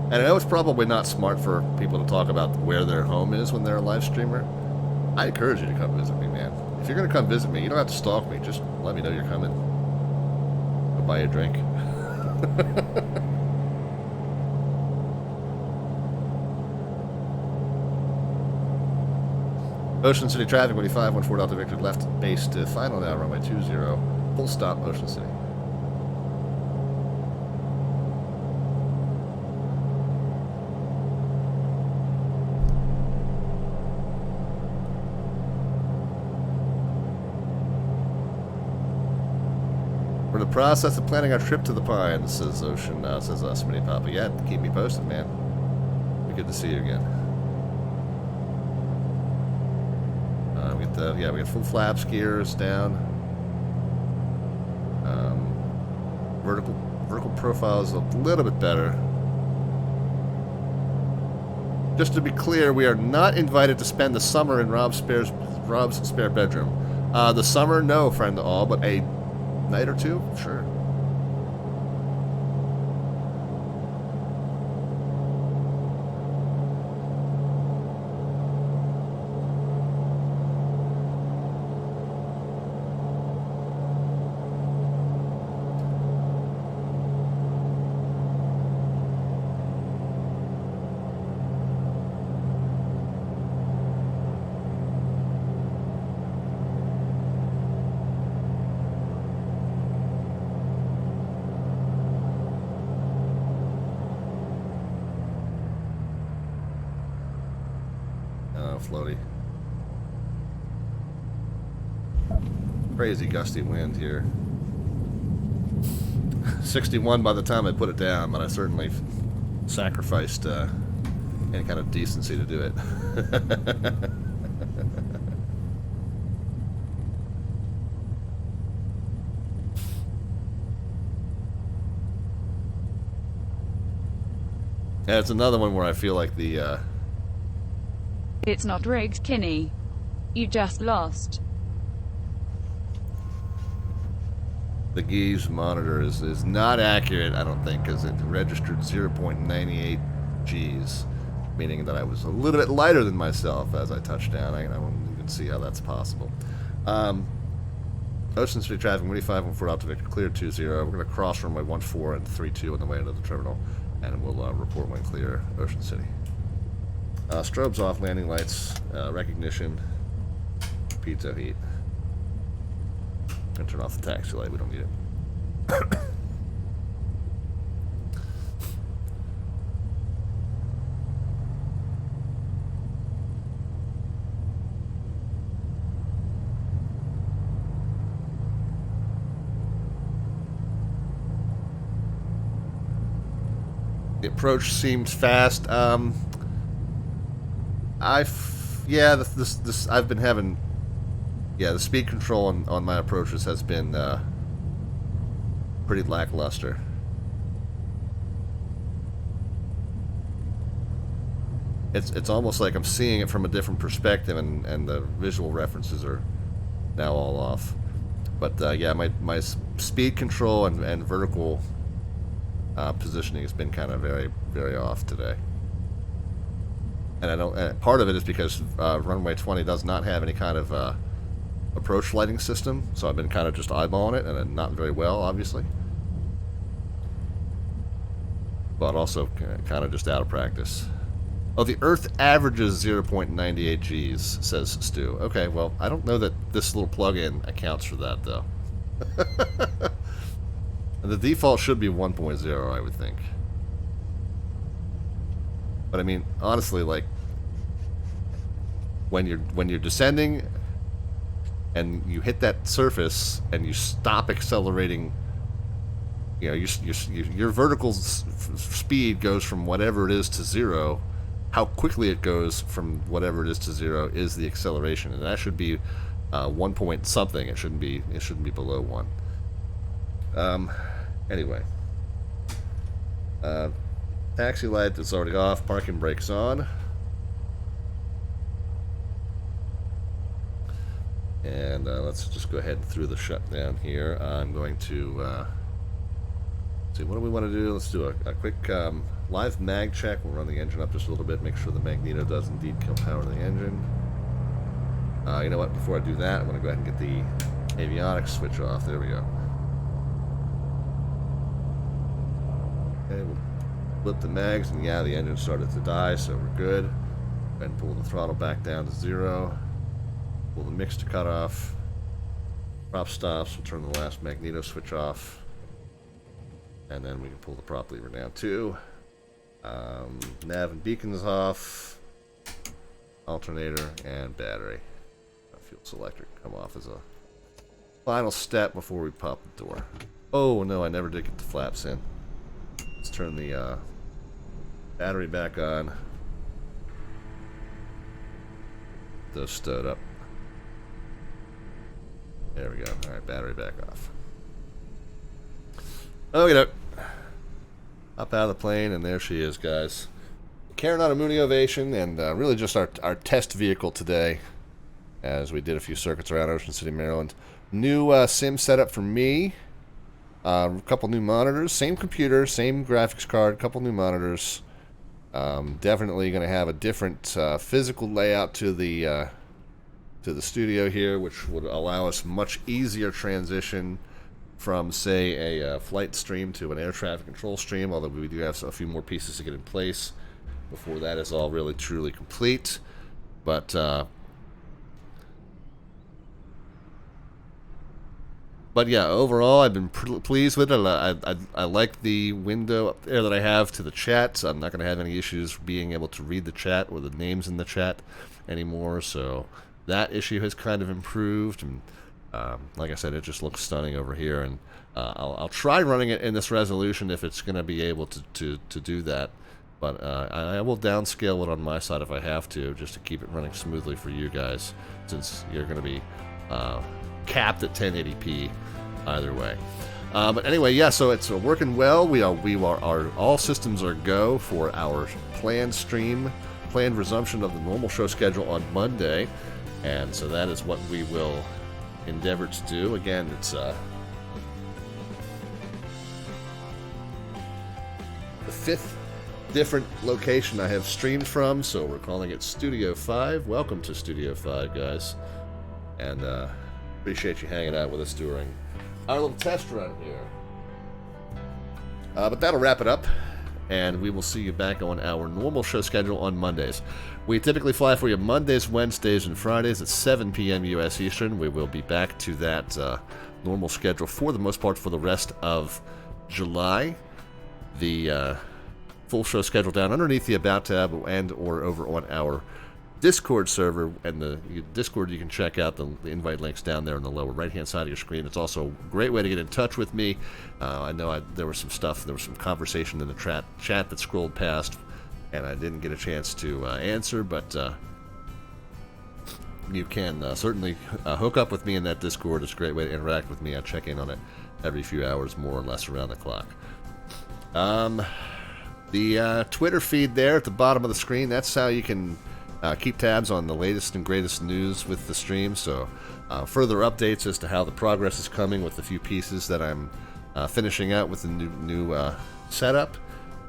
And I know it's probably not smart for people to talk about where their home is when they're a live streamer. I encourage you to come visit me, man. If you're going to come visit me, you don't have to stalk me. Just let me know you're coming. I'll buy you a drink. Ocean City traffic, 2514 Delta Victor, left base to final now, runway 20. Full stop, Ocean City. We're in the process of planning our trip to the Pines, says Ocean, says Smitty Papa. Yeah, keep me posted, man. Be good to see you again. We got full flaps, gears down. Vertical profile is a little bit better. Just to be clear, we are not invited to spend the summer in Rob's spare bedroom. The summer, no, friend to all, but a night or two, sure. Floaty. Crazy gusty wind here. 61 by the time I put it down, but I certainly sacrificed any kind of decency to do it. Yeah, it's another one where I feel like the It's not rigged, Kinney. You just lost. the G's monitor is not accurate, I don't think, because it registered 0.98 G's, meaning that I was a little bit lighter than myself as I touched down. I won't even see how that's possible. Ocean City traffic, Mooney 514 Alpha Victor, clear 20. We're going to cross runway 14 and 32 on the way into the terminal, and we'll report when clear Ocean City. Strobes off, landing lights, recognition, pizza heat. And turn off the taxi light, we don't need it. The approach seems fast. I've been having, the speed control on my approaches has been pretty lackluster. It's almost like I'm seeing it from a different perspective, and the visual references are now all off. But my speed control and vertical positioning has been kind of very, very off today. And part of it is because runway 20 does not have any kind of approach lighting system, so I've been kind of just eyeballing it, and not very well, obviously. But also kind of just out of practice. Oh, the Earth averages 0.98 Gs, says Stu. Okay, well, I don't know that this little plug-in accounts for that, though. The default should be 1.0, I would think. But I mean, honestly, like when you're descending and you hit that surface and you stop accelerating, you know, your vertical speed goes from whatever it is to zero. How quickly it goes from whatever it is to zero is the acceleration, and that should be 1 point something. It shouldn't be below 1. Anyway, taxi light is already off. Parking brake's on, and let's just go ahead through the shutdown here. I'm going to see, what do we want to do? Let's do a quick live mag check. We'll run the engine up just a little bit, make sure the magneto does indeed power the engine. You know what? Before I do that, I'm going to go ahead and get the avionics switch off. There we go. Okay, we'll flip the mags, and yeah, the engine started to die, so we're good. Go ahead and pull the throttle back down to 0. Pull the mix to cut off. Prop stops. We'll turn the last magneto switch off. And then we can pull the prop lever down too. Nav and beacons off. Alternator and battery. Fuel selector come off as a final step before we pop the door. Oh no, I never did get the flaps in. Let's turn the battery back on. Those stowed up. There we go. Alright, battery back off. Okay, up out of the plane, and there she is, guys. Carrying on a Mooney Ovation, and really just our test vehicle today, as we did a few circuits around Ocean City, Maryland. New sim setup for me. A couple new monitors, same computer, same graphics card, couple new monitors. Definitely going to have a different physical layout to the studio here, which would allow us much easier transition from, say, a flight stream to an air traffic control stream, although we do have a few more pieces to get in place before that is all really truly complete. But yeah, overall, I've been pleased with it. I like the window up there that I have to the chat, so I'm not going to have any issues being able to read the chat or the names in the chat anymore, so that issue has kind of improved. And like I said, it just looks stunning over here, and I'll try running it in this resolution if it's going to be able to do that. But I will downscale it on my side if I have to, just to keep it running smoothly for you guys, since you're going to be capped at 1080p either way. But anyway, yeah, so it's working well. We are all systems are go for our planned resumption of the normal show schedule on Monday, and so that is what we will endeavor to do. Again, it's the 5th different location I have streamed from, so we're calling it Studio 5. Welcome to Studio 5, guys, and appreciate you hanging out with us during our little test run here. But that'll wrap it up, and we will see you back on our normal show schedule on Mondays. We typically fly for you Mondays, Wednesdays, and Fridays at 7 p.m. U.S. Eastern. We will be back to that normal schedule for the most part for the rest of July. The full show schedule down underneath the About tab and or over on our Discord server, and the Discord, you can check out the invite links down there on the lower right hand side of your screen. It's also a great way to get in touch with me. I know there was some conversation in the chat that scrolled past, and I didn't get a chance to answer, but you can certainly hook up with me in that Discord. It's a great way to interact with me. I check in on it every few hours, more or less, around the clock. The Twitter feed there at the bottom of the screen, that's how you can keep tabs on the latest and greatest news with the stream. So further updates as to how the progress is coming with the few pieces that I'm finishing out with the new setup,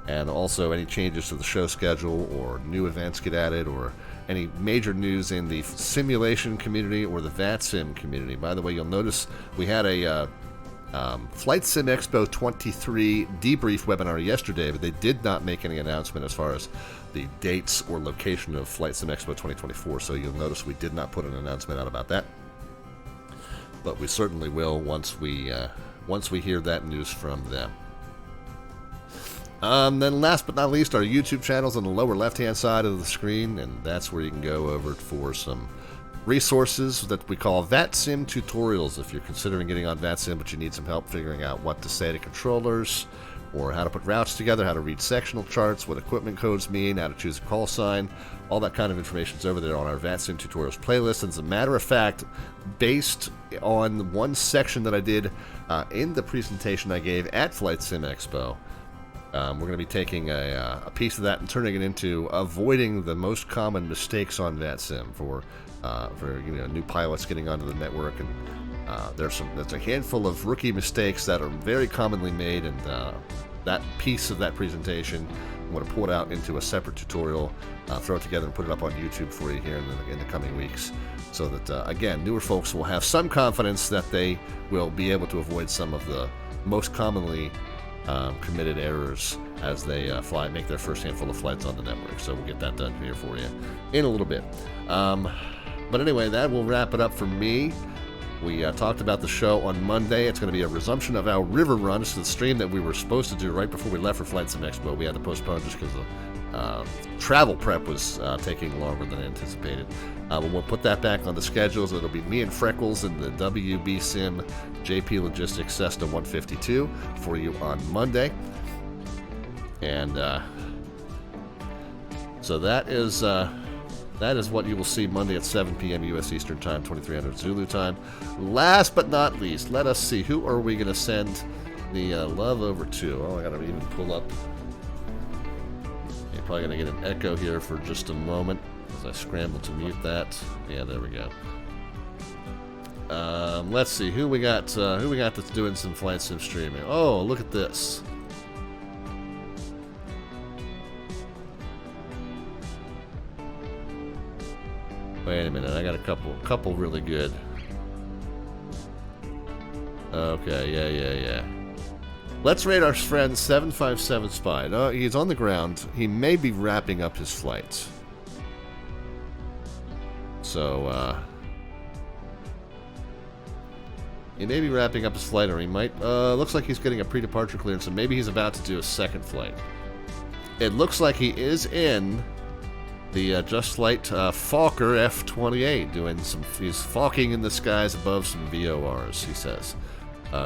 and also any changes to the show schedule or new events get added, or any major news in the simulation community or the VATSIM community. By the way, you'll notice we had a Flight Sim Expo 23 debrief webinar yesterday, but they did not make any announcement as far as the dates or location of Flight Sim Expo 2024, so you'll notice we did not put an announcement out about that, but we certainly will once we hear that news from them. Then last but not least, our YouTube channel's on the lower left hand side of the screen, and that's where you can go over for some resources that we call VATSIM tutorials if you're considering getting on VATSIM but you need some help figuring out what to say to controllers, or how to put routes together, how to read sectional charts, what equipment codes mean, how to choose a call sign. All that kind of information is over there on our VATSIM tutorials playlist. And as a matter of fact, based on one section that I did in the presentation I gave at Flight Sim Expo, we're going to be taking a piece of that and turning it into avoiding the most common mistakes on VATSIM for new pilots getting onto the network. And there's a handful of rookie mistakes that are very commonly made, and that piece of that presentation I'm going to pull it out into a separate tutorial, throw it together and put it up on YouTube for you here in the coming weeks, so that again, newer folks will have some confidence that they will be able to avoid some of the most commonly committed errors as they make their first handful of flights on the network. So we'll get that done here for you in a little bit. But anyway, that will wrap it up for me. We talked about the show on Monday. It's going to be a resumption of our river run. It's the stream that we were supposed to do right before we left for Flight Sim Expo. We had to postpone just because the travel prep was taking longer than anticipated. But we'll put that back on the schedule. So it'll be me and Freckles in the WB Sim JP Logistics Cessna 152 for you on Monday. And so that is what you will see Monday at 7 p.m. U.S. Eastern Time, 2300 Zulu Time. Last but not least, let us see, who are we going to send the love over to? Oh, I got to even pull up. You're probably going to get an echo here for just a moment as I scramble to mute that. Yeah, there we go. Let's see, who we got that's doing some flight sim streaming. Oh, look at this. Wait a minute, I got a couple really good. Okay, yeah. Let's rate our friend 757 Spy. No, he's on the ground. He may be wrapping up his flight. So, he may be wrapping up his flight, or he might, looks like he's getting a pre-departure clearance, so maybe he's about to do a second flight. It looks like he is in the Just Light Falker F-28, doing he's falking in the skies above some VORs, he says.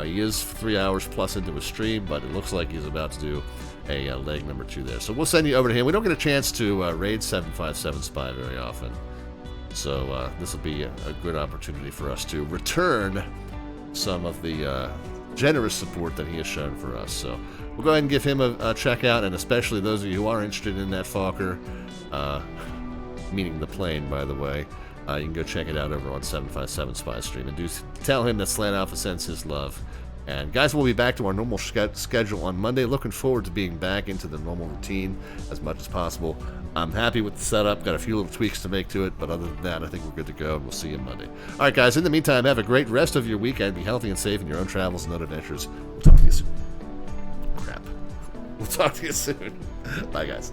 He is 3 hours plus into his stream, but it looks like he's about to do a leg number 2 there. So we'll send you over to him. We don't get a chance to raid 757 Spy very often. So this will be a good opportunity for us to return some of the generous support that he has shown for us. So we'll go ahead and give him a check out, and especially those of you who are interested in that Fokker, meaning the plane, by the way, you can go check it out over on 757 Spy Stream, and do tell him that Slant Alpha sends his love. And guys, we'll be back to our normal schedule on Monday. Looking forward to being back into the normal routine as much as possible. I'm happy with the setup. Got a few little tweaks to make to it, but other than that, I think we're good to go, and we'll see you Monday. All right, guys, in the meantime, have a great rest of your weekend. Be healthy and safe in your own travels and other adventures. We'll talk to you soon. Crap. We'll talk to you soon. Bye, guys.